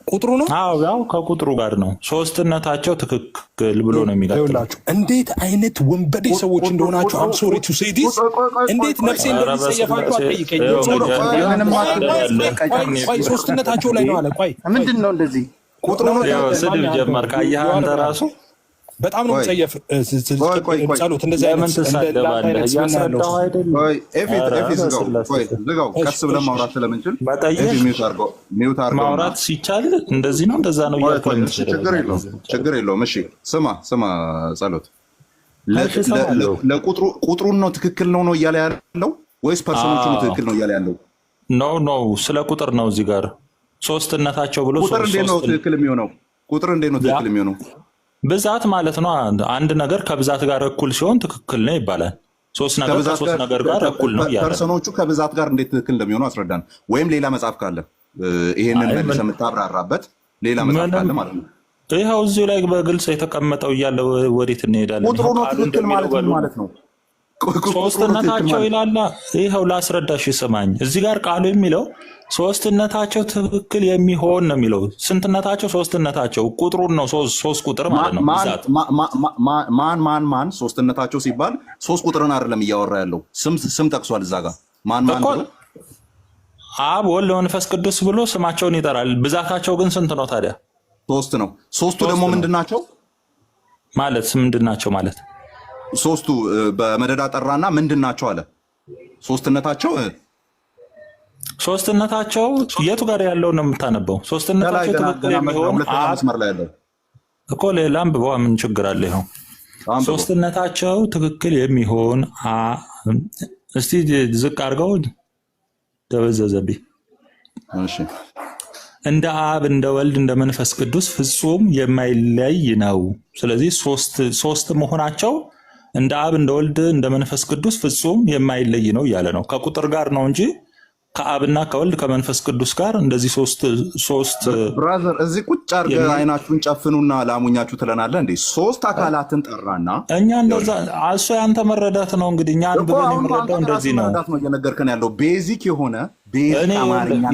ቁጥሩ ነው። ያው ከቁጥሩ ጋር ነው። ሶስትነታቸው ትክክል ብሎ ነው የሚቀጥላችሁ። እንዴት አይነት ወንበዴ ሰዎች እንደሆናችሁ አም ሶሪ ቱ ሴይ ዲስ። እንዴት ነፍሴ እንደሚጸየፋችሁ አትጠይቀኝ። ሶስትነታቸው ላይ ነው አለ። ቆይ ምንድን ነው እንደዚህ ቁጥሩ ነው። ስድብ ጀመር። ካየህ አንተ ራሱ በጣም ነው ጸየፍ ጸሎት እንደዚህ አይነት እያስረዳሁ አይደለም። ቀስ ብለን ማውራት ስለምንችል ማውራት ሲቻል እንደዚህ ነው እንደዛ ነው እያልኩ ችግር የለውም። እሺ ስማ ጸሎት፣ ቁጥሩን ነው ትክክል ነው እያለ ያለው ወይስ ፐርሰኖቹ ነው ትክክል ነው እያለ ያለው? ኖ ስለ ቁጥር ነው እዚህ ጋር ሶስትነታቸው ብሎ ቁጥር እንዴት ነው ትክክል የሚሆነው? ቁጥር እንዴት ነው ትክክል የሚሆነው? ብዛት ማለት ነው። አንድ ነገር ከብዛት ጋር እኩል ሲሆን ትክክል ነው ይባላል። ሶስት ነገር ከሶስት ነገር ጋር እኩል ነው ያለው። ፐርሰኖቹ ከብዛት ጋር እንዴት ትክክል እንደሚሆኑ አስረዳን። ወይም ሌላ መጽሐፍ ካለ ይሄንን መልሰህ የምታብራራበት ሌላ መጽሐፍ ካለ ማለት ነው። ይኸው እዚሁ ላይ በግልጽ የተቀመጠው እያለ ወዴት እንሄዳለን? ቁጥሩ ነው ትክክል ማለት ነው። ሶስትነታቸው ይላል። ይኸው ላስረዳሽ ስማኝ። እዚህ ጋር ቃሉ የሚለው ሶስትነታቸው ትክክል የሚሆን ነው የሚለው። ስንትነታቸው? ሶስትነታቸው ቁጥሩን ነው። ሶስት ቁጥር ማለት ነው። ብዛት ማን ሶስትነታቸው ሲባል ሶስት ቁጥርን አይደለም እያወራ ያለው። ስም ጠቅሷል እዛ ጋር ማን አብ ወልድ መንፈስ ቅዱስ ብሎ ስማቸውን ይጠራል። ብዛታቸው ግን ስንት ነው ታዲያ? ሶስት ነው። ሶስቱ ደግሞ ምንድናቸው ማለት? ምንድናቸው ማለት? ሶስቱ በመደዳ ጠራና ምንድናቸው አለ። ሶስትነታቸው የቱ ጋር ያለው ነው የምታነበው? ሶስትነታቸው ትክክል የሚሆን እኮ ሌላ አንብበዋ፣ ምን ችግር አለ? ይኸው ሶስትነታቸው ትክክል የሚሆን እስቲ ዝቅ አድርገው፣ ደበዘዘብኝ። እንደ አብ እንደ ወልድ እንደ መንፈስ ቅዱስ ፍጹም የማይለይ ነው። ስለዚህ ሶስት መሆናቸው እንደ አብ እንደ ወልድ እንደ መንፈስ ቅዱስ ፍጹም የማይለይ ነው እያለ ነው። ከቁጥር ጋር ነው እንጂ ከአብና ከወልድ ከመንፈስ ቅዱስ ጋር እንደዚህ ሶስት ብራዘር፣ እዚህ ቁጭ አድርገህ አይናችሁን ጨፍኑና ላሙኛችሁ ትለናለህ እንዴ? ሶስት አካላትን ጠራና እኛ እንደዛ እሱ ያንተ መረዳት ነው እንግዲህ። እኛ አንብበን የምንረዳው እንደዚህ ነው። መረዳት ነው እየነገርከን ያለው ቤዚክ የሆነ ቤዚክ አማርኛ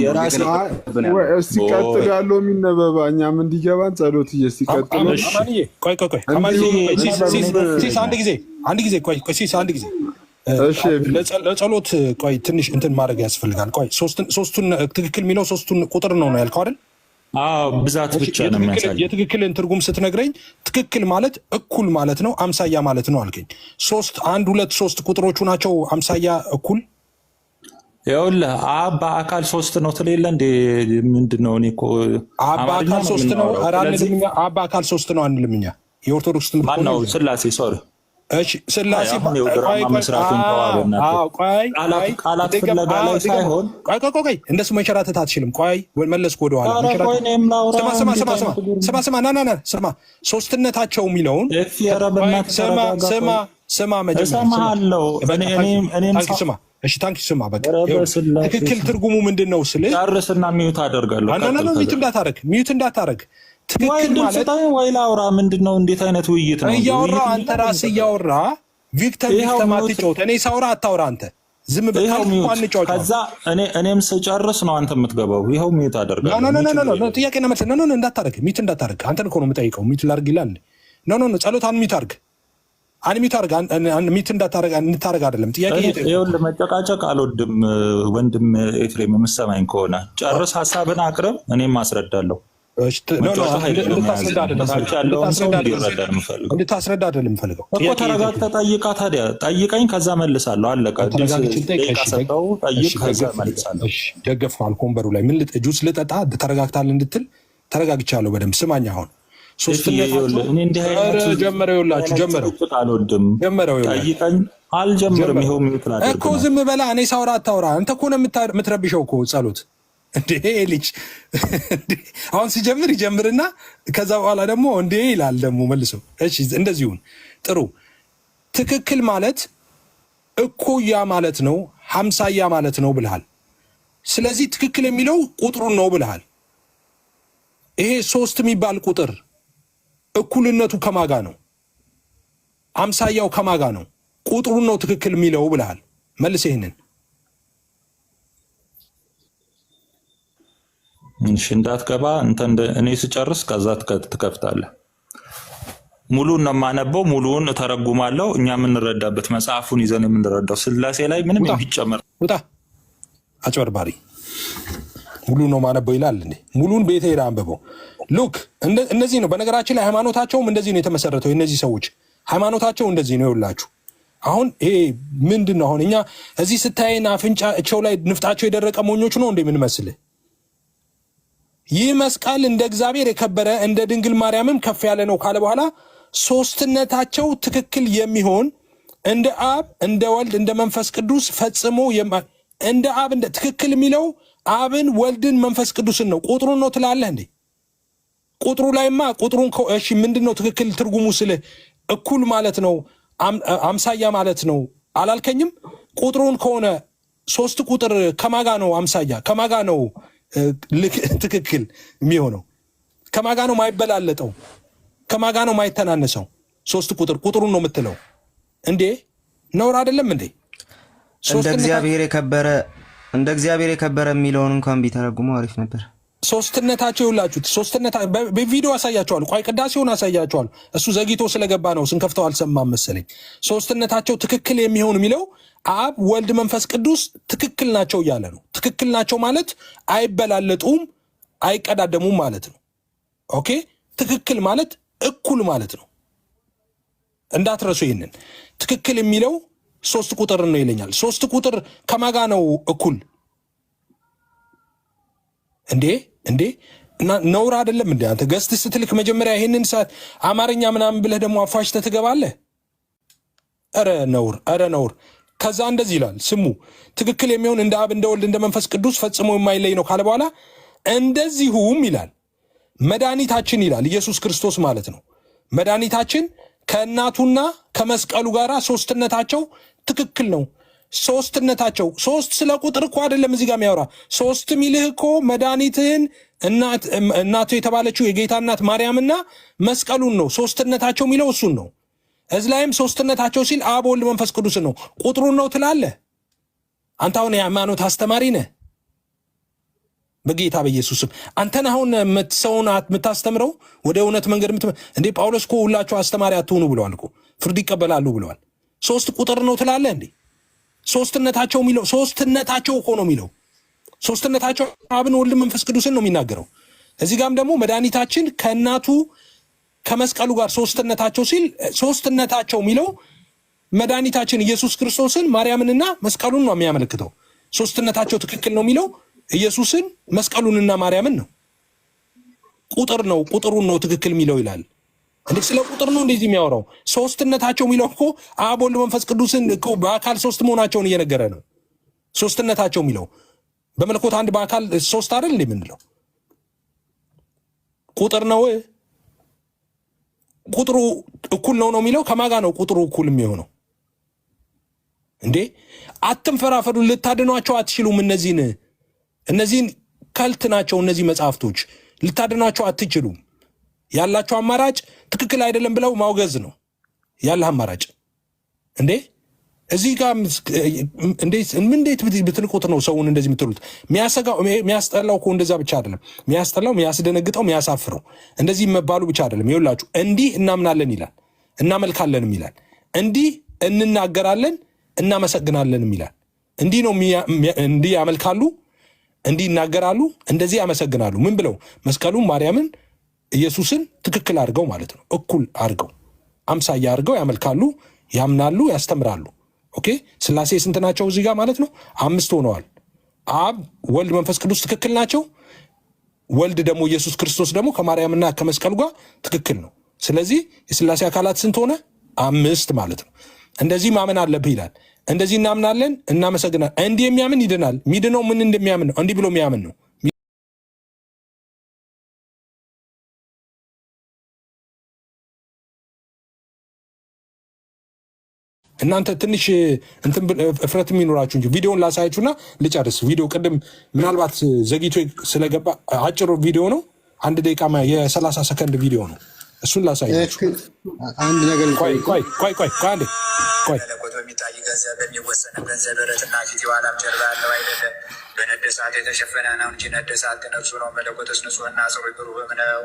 ነው። እስቲ ቀጥል ያለው የሚነበባ እኛም እንዲገባን ጸሎት እየሲቀጥል ቆይ አንድ ጊዜ ለጸሎት ቆይ ትንሽ እንትን ማድረግ ያስፈልጋል። ቆይ ሶስቱን ትክክል የሚለው ሶስቱን ቁጥር ነው ያልከው አይደል? ብዛት ብቻ ነው የሚያሳየው። የትክክልን ትርጉም ስትነግረኝ ትክክል ማለት እኩል ማለት ነው፣ አምሳያ ማለት ነው አልከኝ። አንድ ሁለት ሶስት ቁጥሮቹ ናቸው አምሳያ እኩል። ይኸውልህ አብ በአካል ሶስት ነው ትሌለ እንዴ? ምንድን ነው? እኔ እኮ አብ በአካል ሶስት ነው አብ በአካል ሶስት ነው አንልም እኛ። የኦርቶዶክስ ትምህርት ማነው? ስላሴ ሶሪ እሺ ስላሴ ቃላት ፍለጋ ላይ ሳይሆን ቆይ እንደሱ መንሸራተት አትችልም። ቆይ መለስኩ ወደኋላ። ስማ ሶስትነታቸው የሚለውን ስማ በቃ ትክክል ትርጉሙ ምንድን ነው ስልህ ጨርስና ሚዩት አደርጋለሁ። ሚዩት እንዳታረግ ትክክል ማለት ወይ ላውራ። ምንድነው? እንዴት አይነት ውይይት ነው? እያወራ አንተ ራስህ እያወራ ቪክተር አትጫወት። እኔ ሳውራ አታውራ አንተ ዝም ብለህ አንጫወት። ከዛ እኔም ስጨርስ ነው አንተ የምትገባው። ይኸው ሚዩት አደርጋለሁ። ኖ ጥያቄና መልስ ኖ እንዳታረግ። ሚዩት እንዳታረግ። አንተን እኮ ነው የምጠይቀው። ሚዩት ላድርግ ይላል። ኖ ጸሎት ሚዩት አድርግ። ሚዩት እንድታረግ አይደለም ጥያቄ። ይኸውልህ መጨቃጨቅ አልወድም ወንድም ኤፍሬም፣ የምትሰማኝ ከሆነ ጨርስ፣ ሀሳብን አቅርብ፣ እኔም አስረዳለሁ። እንድታስረዳ አይደለም የምፈልገው እኮ። ተረጋግተህ ጠይቃ። ታዲያ ጠይቀኝ፣ ከዛ መልሳለሁ። አለቀ። ደገፍኩህ አልኩህ። ወንበሩ ላይ ምን ጁስ ልጠጣ ተረጋግታል እንድትል ተረጋግቻለሁ። በደምብ ስማኝ። አሁን ጀመረው። አልጀምርም። ይኸው ሚዩት እኮ ላደርግ ዝም በላ። እኔ ሳውራ አታውራ። አንተ እኮ ነው የምትረብሸው እኮ ጸሎት እንዴ ልጅ አሁን ሲጀምር ይጀምርና ከዛ በኋላ ደግሞ እንዴ ይላል ደግሞ መልሶ። እሺ እንደዚሁን ጥሩ። ትክክል ማለት እኩያ ማለት ነው፣ ሀምሳያ ማለት ነው ብልሃል። ስለዚህ ትክክል የሚለው ቁጥሩን ነው ብልሃል። ይሄ 3 የሚባል ቁጥር እኩልነቱ ከማጋ ነው? አምሳያው ከማጋ ነው? ቁጥሩን ነው ትክክል የሚለው ብልሃል። መልስ ይሄንን። እሺ እንዳትገባ እኔ ስጨርስ ከዛ ትከፍታለህ። ሙሉን ነው የማነበው፣ ሙሉን እተረጉማለሁ። እኛ የምንረዳበት መጽሐፉን ይዘን የምንረዳው ስላሴ ላይ ምንም የሚጨመር ውጣ አጭበርባሪ። ሙሉ ነው ማነበው ይላል እንዴ? ሙሉን ቤተ ሄዳ አንብበው። ሉክ እነዚህ ነው በነገራችን ላይ ሃይማኖታቸውም እንደዚህ ነው የተመሰረተው። እነዚህ ሰዎች ሃይማኖታቸው እንደዚህ ነው ይውላችሁ። አሁን ይሄ ምንድን ነው? አሁን እኛ እዚህ ስታይና አፍንጫቸው ላይ ንፍጣቸው የደረቀ ሞኞች ነው እንዴ ምን መስልህ? ይህ መስቀል እንደ እግዚአብሔር የከበረ እንደ ድንግል ማርያምም ከፍ ያለ ነው ካለ በኋላ ሶስትነታቸው ትክክል የሚሆን እንደ አብ እንደ ወልድ እንደ መንፈስ ቅዱስ ፈጽሞ እንደ አብ እንደ ትክክል የሚለው አብን ወልድን መንፈስ ቅዱስን ነው። ቁጥሩን ነው ትላለህ እንዴ? ቁጥሩ ላይማ ቁጥሩን እሺ ምንድን ነው ትክክል ትርጉሙ ስልህ እኩል ማለት ነው አምሳያ ማለት ነው አላልከኝም? ቁጥሩን ከሆነ 3 ቁጥር ከማጋ ነው አምሳያ ከማጋ ነው ትክክል የሚሆነው? ከማጋ ነው ማይበላለጠው? ከማጋ ነው ማይተናነሰው? 3 ቁጥሩን ነው የምትለው እንዴ? ነውር አይደለም እንዴ? እንደ እግዚአብሔር የከበረ የሚለውን እንኳን ቢተረጉሙ አሪፍ ነበር። ሶስትነታቸው ይውላችሁት። በቪዲዮ አሳያቸዋል። ቆይ ቅዳሴውን አሳያቸዋል። እሱ ዘግይቶ ስለገባ ነው ስንከፍተው አልሰማም መሰለኝ። ሶስትነታቸው ትክክል የሚሆን የሚለው አብ ወልድ መንፈስ ቅዱስ ትክክል ናቸው እያለ ነው። ትክክል ናቸው ማለት አይበላለጡም አይቀዳደሙም ማለት ነው። ኦኬ ትክክል ማለት እኩል ማለት ነው። እንዳትረሱ ይህንን። ትክክል የሚለው 3 ቁጥር ነው ይለኛል። 3 ቁጥር ከማጋ ነው እኩል እንዴ ነውር አይደለም እንዴ? አንተ ገስት ስትልክ መጀመሪያ ይሄንን ሰዓት አማርኛ ምናምን ብለህ ደግሞ አፋሽተህ ትገባለህ። ኧረ ነውር። ከዛ እንደዚህ ይላል ስሙ። ትክክል የሚሆን እንደ አብ እንደ ወልድ እንደ መንፈስ ቅዱስ ፈጽሞ የማይለይ ነው ካለ በኋላ እንደዚሁም ይላል መድኃኒታችን ይላል ኢየሱስ ክርስቶስ ማለት ነው። መድኃኒታችን ከእናቱና ከመስቀሉ ጋር ሶስትነታቸው ትክክል ነው። ሶስትነታቸው 3 ስለ ቁጥር እኮ አይደለም እዚህ ጋር የሚያወራ 3 ሚልህ እኮ መድኃኒትህን እናቱ የተባለችው የጌታ እናት ማርያምና መስቀሉን ነው። ሶስትነታቸው የሚለው እሱን ነው። እዚህ ላይም ሶስትነታቸው ሲል አብ ወልድ መንፈስ ቅዱስን ነው። ቁጥሩን ነው ትላለህ አንተ። አሁን የሃይማኖት አስተማሪ ነህ በጌታ በኢየሱስም። አንተን አሁን ሰውን የምታስተምረው ወደ እውነት መንገድ እንዴ? ጳውሎስ እኮ ሁላችሁ አስተማሪ አትሆኑ ብለዋል እኮ፣ ፍርድ ይቀበላሉ ብለዋል። 3 ቁጥር ነው ትላለህ እንዴ? ሶስትነታቸው የሚለው ሶስትነታቸው እኮ ነው የሚለው። ሶስትነታቸው አብን ወልድ መንፈስ ቅዱስን ነው የሚናገረው። እዚህ ጋርም ደግሞ መድኃኒታችን ከእናቱ ከመስቀሉ ጋር ሶስትነታቸው ሲል ሶስትነታቸው የሚለው መድኃኒታችን ኢየሱስ ክርስቶስን ማርያምንና መስቀሉን ነው የሚያመለክተው። ሶስትነታቸው ትክክል ነው የሚለው ኢየሱስን መስቀሉንና ማርያምን ነው። ቁጥር ነው ቁጥሩን ነው ትክክል የሚለው ይላል። እንዴ ስለ ቁጥር ነው እንደዚህ የሚያወራው? ሶስትነታቸው የሚለው እኮ አብ ወልድ መንፈስ ቅዱስን እኮ በአካል 3 መሆናቸውን እየነገረ ነው። ሶስትነታቸው የሚለው በመለኮት አንድ በአካል 3 አይደል እንዴ የምንለው? ቁጥር ነው። ቁጥሩ እኩል ነው የሚለው ከማጋ ነው ቁጥሩ እኩል የሚሆነው እንዴ? አትንፈራፈሩ። ልታድኗቸው አትችሉም። እነዚህን ከልት ናቸው እነዚህ መጽሐፍቶች። ልታድኗቸው አትችሉም። ያላቸው አማራጭ ትክክል አይደለም ብለው ማውገዝ ነው ያለ አማራጭ። እንዴ እዚህ ጋር እንዴት ብትንቁት ነው ሰውን እንደዚህ የምትሉት? የሚያስጠላው እኮ እንደዛ ብቻ አይደለም። የሚያስጠላው፣ የሚያስደነግጠው፣ የሚያሳፍረው እንደዚህ መባሉ ብቻ አይደለም። ይኸውላችሁ እንዲህ እናምናለን ይላል፣ እናመልካለንም ይላል፣ እንዲህ እንናገራለን እናመሰግናለንም ይላል። እንዲህ ነው እንዲህ ያመልካሉ፣ እንዲህ ይናገራሉ፣ እንደዚህ ያመሰግናሉ። ምን ብለው? መስቀሉን ማርያምን ኢየሱስን ትክክል አድርገው ማለት ነው። እኩል አድርገው አምሳያ አድርገው ያመልካሉ፣ ያምናሉ፣ ያስተምራሉ። ኦኬ ስላሴ ስንት ናቸው እዚህ ጋር ማለት ነው? 5 ሆነዋል። አብ ወልድ መንፈስ ቅዱስ ትክክል ናቸው። ወልድ ደግሞ ኢየሱስ ክርስቶስ ደግሞ ከማርያምና ከመስቀሉ ጋር ትክክል ነው። ስለዚህ የስላሴ አካላት ስንት ሆነ? 5 ማለት ነው። እንደዚህ ማመን አለብህ ይላል። እንደዚህ እናምናለን፣ እናመሰግናለን። እንዲህ የሚያምን ይድናል። ሚድነው ምን እንደሚያምን ነው። እንዲህ ብሎ የሚያምን ነው። እናንተ ትንሽ እንትን እፍረት የሚኖራችሁ እንጂ ቪዲዮውን ላሳያችሁና ልጨርስ። ቪዲዮ ቅድም ምናልባት ዘግይቶ ስለገባ አጭሩ ቪዲዮ ነው። 1 ደቂቃ የ30 ሰከንድ ቪዲዮ ነው። እሱን ላሳያችሁ። አንድ ነገር ቆይ መለኮት በሚታይ ገንዘብ በሚወሰንም ገንዘብ በረትና ፊት የኋላም ጀርባ ያለው አይደለም። በነደሳት የተሸፈነ ነው እንጂ ነደሳት ግን እርሱ ነው። መለኮትስ ንጹሕና ጽሩይ ብሩህም ነው።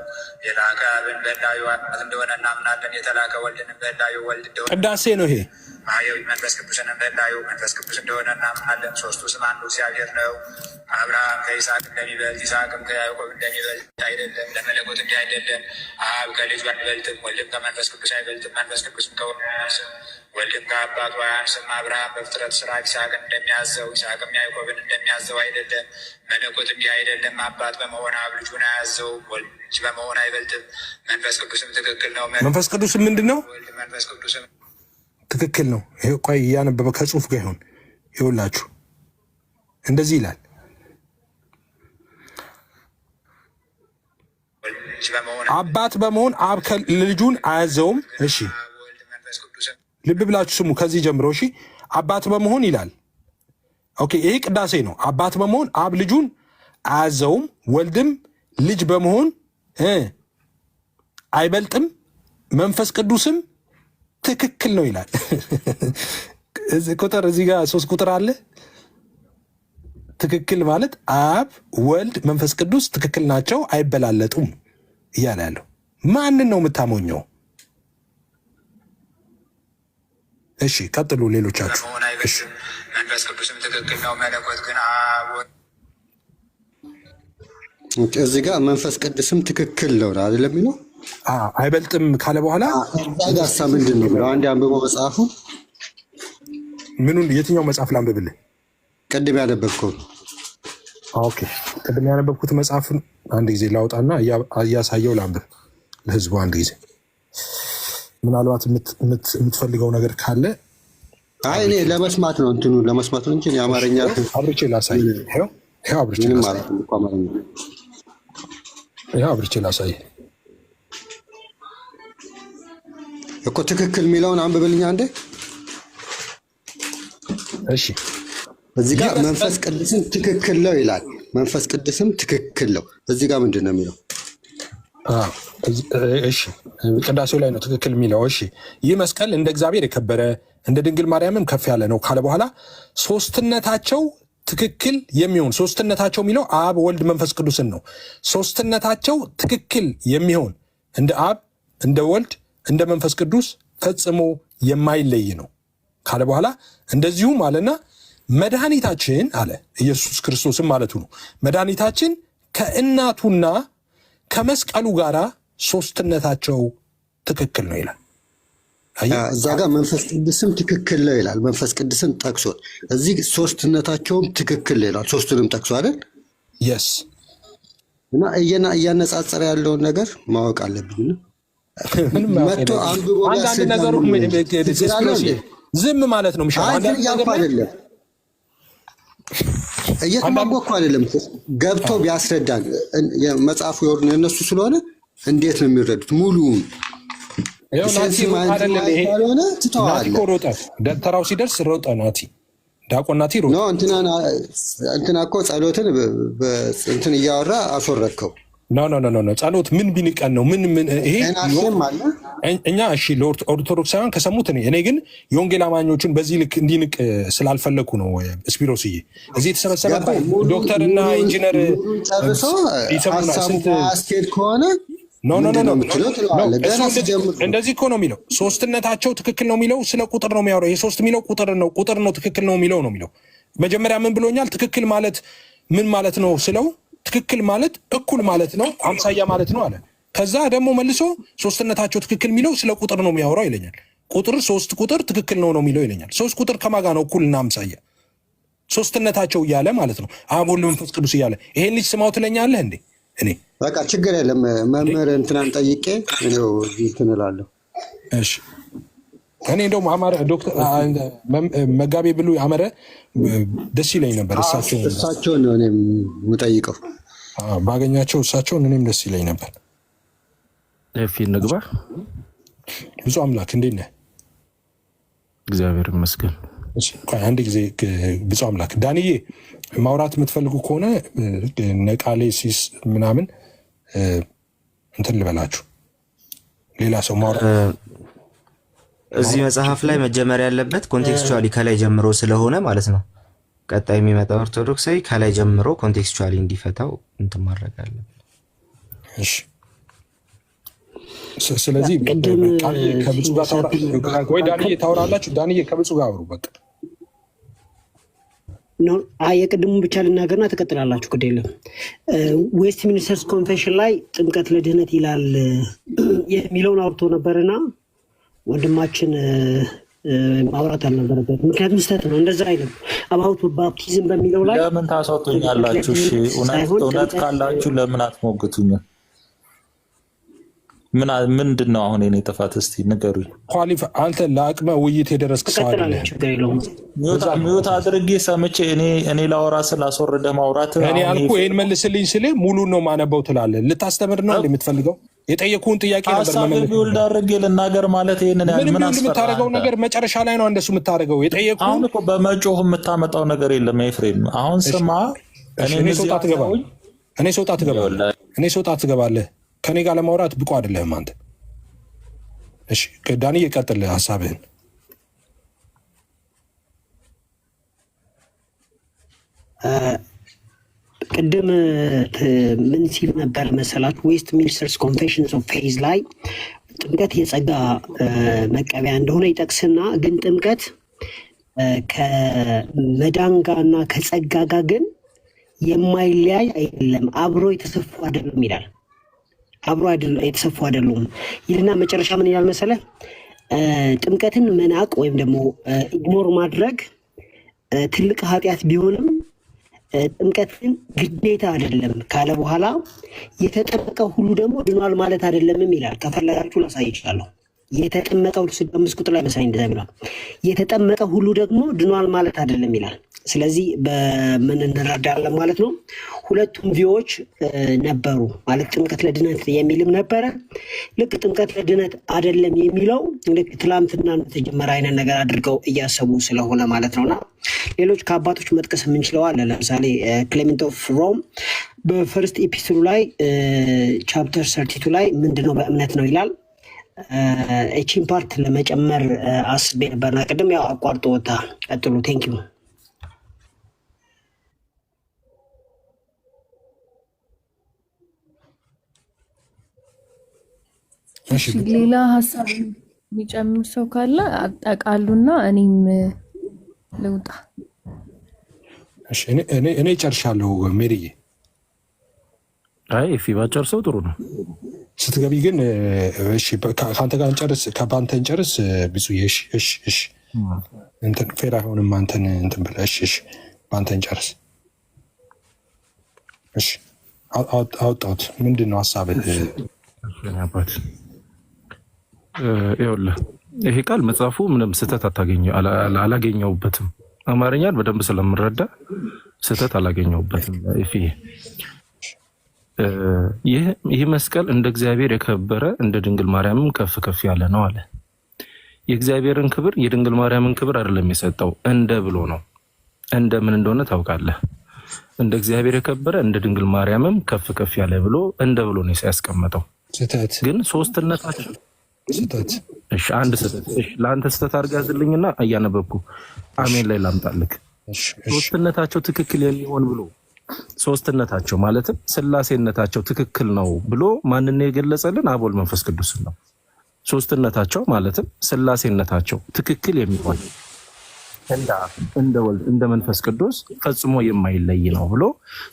የላከ አብን በላዩ እንደሆነ እናምናለን። የተላከ ወልድንም በላዩ ወልድ እንደሆነ ቅዳሴ ነው ይሄ። ማየዊ መንፈስ ቅዱስንም በላዩ መንፈስ ቅዱስ እንደሆነ እናምናለን። ሶስቱ ስም አንዱ እግዚአብሔር ነው። አብርሃም ከይስሐቅ እንደሚበልጥ ይስሐቅም ከያዕቆብ እንደሚበልጥ አይደለም። ለመለኮት እንዲህ አይደለም። አብ ከልጁ አይበልጥም፣ ወልድም ከመንፈስ ቅዱስ አይበልጥም፣ መንፈስ ቅዱስም ከወልድ አያንስም፣ ወልድም ከአባቱ አያንስም። አብርሃም በፍጥረት ስራ ይስሐቅን እንደሚያዘው ይስሐቅም ያዕቆብን እንደሚያዘው አይደለም። መለኮት እንዲህ አይደለም። አባት በመሆን አብ ልጁን አያዘውም፣ ወልድ ልጅ በመሆን አይበልጥም። መንፈስ ቅዱስም ትክክል ነው። መንፈስ ቅዱስ ምንድን ነው? መንፈስ ቅዱስም ትክክል ነው። ቆይ እያነበበ ከጽሁፍ ጋር ይሆን ይውላችሁ። እንደዚህ ይላል አባት በመሆን አብ ልጁን አያዘውም። እሺ ልብ ብላችሁ ስሙ። ከዚህ ጀምሮ እሺ፣ አባት በመሆን ይላል። ኦኬ፣ ይሄ ቅዳሴ ነው። አባት በመሆን አብ ልጁን አያዘውም፣ ወልድም ልጅ በመሆን አይበልጥም፣ መንፈስ ቅዱስም ትክክል ነው ይላል። ቁጥር እዚህ ጋር 3 ቁጥር አለ። ትክክል ማለት አብ ወልድ መንፈስ ቅዱስ ትክክል ናቸው፣ አይበላለጡም እያለ ያለው ማንን ነው የምታሞኘው? እሺ ቀጥሉ ሌሎቻችሁ። መንፈስ ቅዱስም ትክክል ነው። መለኮት ግን እዚህ ጋር መንፈስ ቅዱስም ትክክል ነው አይደለም የሚለው አይበልጥም ካለ በኋላ ዳሳ ምንድን ነው ብለው አንድ አንብቦ መጽሐፉ ምኑን የትኛው መጽሐፍ ላንብብልህ? ቅድም ያነበብከው። ኦኬ ቅድም ያነበብኩት መጽሐፍን አንድ ጊዜ ላውጣና እያሳየው ላንብብ ለህዝቡ አንድ ጊዜ። ምናልባት የምትፈልገው ነገር ካለ አይ እኔ ለመስማት ነው እንትኑ ለመስማት ነው እንጂ የአማርኛ አብርቼ ላሳይ። ይኸው አብርቼ ላሳይ እኮ ትክክል የሚለውን አንብብልኝ አንዴ። እሺ እዚህ ጋር መንፈስ ቅዱስም ትክክል ነው ይላል። መንፈስ ቅዱስም ትክክል ነው። እዚህ ጋር ምንድን ነው የሚለው? እሺ ቅዳሴው ላይ ነው ትክክል የሚለው። እሺ ይህ መስቀል እንደ እግዚአብሔር የከበረ እንደ ድንግል ማርያምም ከፍ ያለ ነው ካለ በኋላ ሶስትነታቸው ትክክል የሚሆን ሶስትነታቸው የሚለው አብ ወልድ መንፈስ ቅዱስን ነው። ሶስትነታቸው ትክክል የሚሆን እንደ አብ እንደ ወልድ እንደ መንፈስ ቅዱስ ፈጽሞ የማይለይ ነው ካለ በኋላ እንደዚሁም አለና መድኃኒታችን አለ ኢየሱስ ክርስቶስም ማለቱ ነው። መድኃኒታችን ከእናቱና ከመስቀሉ ጋር ሶስትነታቸው ትክክል ነው ይላል። እዛ ጋር መንፈስ ቅዱስም ትክክል ነው ይላል። መንፈስ ቅዱስን ጠቅሶ እዚህ ሶስትነታቸውም ትክክል ይላል። ሶስቱንም ጠቅሶ አይደል? የስ እና እያነጻጸረ ያለውን ነገር ማወቅ አለብኝ። መጥቶ አንብቦ አንዳንድ ነገሩ ዝም ማለት ነው የሚሻለው። አይደለም እየተማጎኩ አይደለም፣ ገብቶ ቢያስረዳን መጽሐፉ የእነሱ ስለሆነ እንዴት ነው የሚረዱት ሙሉውን? ተራው ሲደርስ ሮጠ ናቲ ዲያቆን ናቲ ሮጠ። እንትና እኮ ጸሎትን እንትን እያወራ አስወረድከው። ኖ ጸሎት ምን ቢንቀን ነው? ምን ይሄ እኛ እሺ ለኦርቶዶክሳውያን ከሰሙት እኔ ግን የወንጌል አማኞችን በዚህ ልክ እንዲንቅ ስላልፈለኩ ነው። ስፒሮስዬ እዚህ የተሰበሰበ ዶክተርና ኢንጂነር ስንት ከሆነ እንደዚህ እኮ ነው የሚለው። ሶስትነታቸው ትክክል ነው የሚለው ስለ ቁጥር ነው የሚያወራው። የሶስት የሚለው ቁጥር ነው ትክክል ነው የሚለው ነው የሚለው። መጀመሪያ ምን ብሎኛል? ትክክል ማለት ምን ማለት ነው ስለው ትክክል ማለት እኩል ማለት ነው፣ አምሳያ ማለት ነው አለ። ከዛ ደግሞ መልሶ ሶስትነታቸው ትክክል የሚለው ስለ ቁጥር ነው የሚያወራው ይለኛል። ሶስት ቁጥር ትክክል ነው የሚለው ይለኛል። ሶስት ቁጥር ከማጋ ነው እኩልና አምሳያ ሶስትነታቸው እያለ ማለት ነው። አብ ወልድ መንፈስ ቅዱስ እያለ ይሄን ልጅ ስማው ትለኛለህ እንዴ? እኔ በቃ ችግር የለም መምህር እንትናን ጠይቄ እንትን እላለሁ። እሺ እኔ እንደውም አማረ ዶክተር መጋቤ ብሉይ አመረ ደስ ይለኝ ነበር። እሳቸውን ነው እኔም የምጠይቀው ባገኛቸው፣ እሳቸውን እኔም ደስ ይለኝ ነበር። ፊት ንግባ። ብዙ አምላክ እንዴት ነህ? እግዚአብሔር ይመስገን። አንድ ጊዜ ብዙ አምላክ ዳንዬ ማውራት የምትፈልጉ ከሆነ ነቃሌ ሲስ ምናምን እንትን ልበላችሁ፣ ሌላ ሰው ማውራት እዚህ መጽሐፍ ላይ መጀመር ያለበት ኮንቴክስቹዋሊ ከላይ ጀምሮ ስለሆነ ማለት ነው። ቀጣይ የሚመጣው ኦርቶዶክሳዊ ከላይ ጀምሮ ኮንቴክስቹዋሊ እንዲፈታው እንትን ማድረግ አለበት። እሺ፣ ስለዚህ ከብፁ ጋር ታውራ ወይ ዳንዬ ታውራላችሁ? ዳንዬ ከብፁ ጋር አብሩ። በቃ የቅድሙ ብቻ ልናገርና ትቀጥላላችሁ። ግድ የለም። ዌስት ሚኒስተርስ ኮንፌሽን ላይ ጥምቀት ለድህነት ይላል የሚለውን አውርቶ ነበርና ወንድማችን ማውራት አልነበረበት። ምክንያቱም ስህተት ነው። እንደዛ አይነት አባውት ባፕቲዝም በሚለው ላይ ለምን ታስወጡኛላችሁ? እሺ እውነት ካላችሁ ለምን አትሞግቱኝ? ምንድን ነው አሁን የኔ ጥፋት? እስቲ ንገሩኝ። አንተ ለአቅመ ውይይት የደረስክ ሰው አይደለም። ሚዩት አድርጌ ሰምቼ እኔ ላወራ ስላስወረደ ማውራት እኔ አልኩ ይህን መልስልኝ ስልህ ሙሉን ነው ማነበው ትላለህ። ልታስተምር ነው የምትፈልገው? የጠየኩህን ጥያቄ ነበር መመለስ። ቢውልድ አድርጌ ልናገር ማለት ይሄንን ምን የምታደርገው ነገር መጨረሻ ላይ ነው እንደሱ የምታደርገው። የጠየኩህን አሁን እኮ በመጮህ የምታመጣው ነገር የለም ኤፍሬም። አሁን ስማ፣ እኔ ሶጣ ትገባለህ። ከኔ ጋር ለማውራት ብቁ አይደለህም አንተ። እሺ ዳኒ እየቀጥል ሀሳብህን። ቅድም ምን ሲል ነበር መሰላችሁ? ዌስት ሚኒስተርስ ኮንፌሽንስ ኦፍ ፌዝ ላይ ጥምቀት የጸጋ መቀበያ እንደሆነ ይጠቅስና ግን ጥምቀት ከመዳን ጋር እና ከጸጋ ጋር ግን የማይለያይ አይደለም፣ አብሮ የተሰፉ አይደሉም ይላል። አብሮ የተሰፉ አይደሉም ይልና መጨረሻ ምን ይላል መሰለህ? ጥምቀትን መናቅ ወይም ደግሞ ኢግኖር ማድረግ ትልቅ ኃጢአት ቢሆንም ጥምቀትን ግዴታ አይደለም ካለ በኋላ የተጠመቀው ሁሉ ደግሞ ድኗል ማለት አይደለምም ይላል። ከፈለጋችሁ ላሳይ ይችላለሁ። የተጠመቀው 6 ቁጥር ላይ መሳይ እንደዛ ይላል። የተጠመቀ ሁሉ ደግሞ ድኗል ማለት አይደለም ይላል። ስለዚህ በምን እንረዳለን ማለት ነው? ሁለቱም ቪዎች ነበሩ ማለት ጥምቀት ለድነት የሚልም ነበረ። ልክ ጥምቀት ለድነት አይደለም የሚለው ልክ ትላንትና ተጀመረ አይነት ነገር አድርገው እያሰቡ ስለሆነ ማለት ነውና ሌሎች ከአባቶች መጥቀስ የምንችለው አለ። ለምሳሌ ክሌመንት ኦፍ ሮም በፈርስት ኤፒስትሉ ላይ ቻፕተር 32 ላይ ምንድነው በእምነት ነው ይላል። እቺን ፓርት ለመጨመር አስቤ ነበርና ቅድም ያው አቋርጦ ወጣ። ቀጥሉ። ቴንክ ዩ። ሌላ ሀሳብ የሚጨምር ሰው ካለ አጠቃሉና እኔም ልውጣ። እኔ ጨርሻለሁ ሜሪዬ። አይ ፊ ባጨርሰው ጥሩ ነው። ስትገቢ ግን እሺ ከአንተ ጋር እንጨርስ፣ ከባንተ እንጨርስ። ብዙ እሺ እንትን ፌር አይሆንም። አንተን እንትን ብለህ እሺ ባንተ እንጨርስ። እሺ አውጣሁት። ምንድን ነው ሀሳብህ? ይኸውልህ ይሄ ቃል መጽሐፉ ምንም ስህተት አላገኘሁበትም። አማርኛን በደንብ ስለምረዳ ስህተት አላገኘሁበትም። ይህ መስቀል እንደ እግዚአብሔር የከበረ እንደ ድንግል ማርያምም ከፍ ከፍ ያለ ነው አለ። የእግዚአብሔርን ክብር የድንግል ማርያምን ክብር አይደለም የሰጠው፣ እንደ ብሎ ነው። እንደ ምን እንደሆነ ታውቃለህ? እንደ እግዚአብሔር የከበረ እንደ ድንግል ማርያምም ከፍ ከፍ ያለ ብሎ እንደ ብሎ ነው ያስቀመጠው። ግን ሶስትነታቸው እሺ አንድ ስህተት ለአንተ ስህተት አድርጋ ያዝልኝና እያነበብኩ አሜን ላይ ላምጣልክ። ሶስትነታቸው ትክክል የሚሆን ብሎ ሶስትነታቸው ማለትም ስላሴነታቸው ትክክል ነው ብሎ ማንን የገለጸልን? አብ ወልድ መንፈስ ቅዱስን ነው። ሶስትነታቸው ማለትም ስላሴነታቸው ትክክል የሚሆን እንደ ወልድ እንደ መንፈስ ቅዱስ ፈጽሞ የማይለይ ነው ብሎ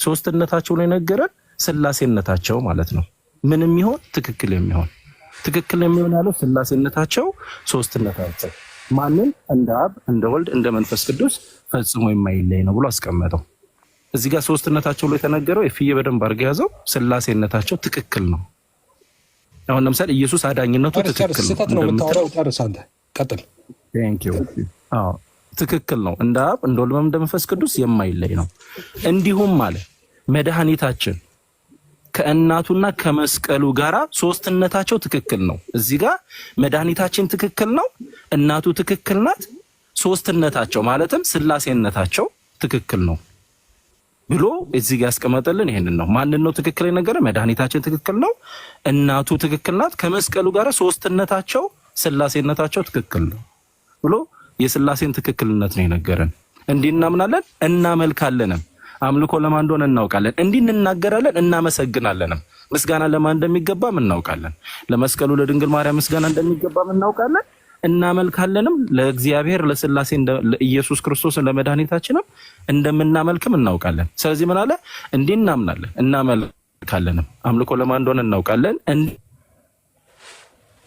ሶስትነታቸው ነው የነገረን። ስላሴነታቸው ማለት ነው ምንም ይሆን ትክክል የሚሆን ያለው ስላሴነታቸው ሶስትነታቸው ማንን እንደ አብ እንደ ወልድ እንደ መንፈስ ቅዱስ ፈጽሞ የማይለይ ነው ብሎ አስቀመጠው። እዚህ ጋር ሶስትነታቸው ላይ የተነገረው የፍዬ በደንብ አድርገህ ያዘው። ስላሴነታቸው ትክክል ነው። አሁን ለምሳሌ ኢየሱስ አዳኝነቱ ትክክል ነው። ስህተት ነው የምታወራው። ጨርስ አንተ ቀጥል። አዎ ትክክል ነው። እንደ አብ እንደ ወልድ እንደ መንፈስ ቅዱስ የማይለይ ነው። እንዲሁም ማለት መድኃኒታችን ከእናቱና ከመስቀሉ ጋራ ሶስትነታቸው ትክክል ነው። እዚህ ጋር መድኃኒታችን ትክክል ነው፣ እናቱ ትክክል ናት። ሶስትነታቸው ማለትም ስላሴነታቸው ትክክል ነው ብሎ እዚህ ጋር ያስቀመጠልን ይሄንን ነው። ማንን ነው ትክክል የነገረ? መድኃኒታችን ትክክል ነው፣ እናቱ ትክክል ናት፣ ከመስቀሉ ጋራ ሶስትነታቸው ስላሴነታቸው ትክክል ነው ብሎ የስላሴን ትክክልነት ነው የነገረን። እንዲህ እናምናለን እናመልካለንም። አምልኮ ለማን እንደሆነ እናውቃለን። እንዲህ እንናገራለን እናመሰግናለንም። ምስጋና ለማን እንደሚገባም እናውቃለን። ለመስቀሉ ለድንግል ማርያም ምስጋና እንደሚገባም እናውቃለን። እናመልካለንም ለእግዚአብሔር ለስላሴ ለኢየሱስ ክርስቶስ ለመድኃኒታችንም እንደምናመልክም እናውቃለን። ስለዚህ ምን አለ? እንዲህ እናምናለን እናመልካለንም። አምልኮ ለማን እንደሆነ እናውቃለን።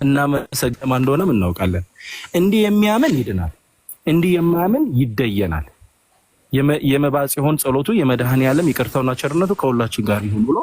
እናመሰግናለን ለማን እንደሆነም እናውቃለን። እንዲህ የሚያምን ይድናል፣ እንዲህ የማያምን ይደየናል። የመባ ጽዮን ጸሎቱ የመድኃኔዓለም ይቅርታውና ቸርነቱ ከሁላችን ጋር ይሁን ብሎ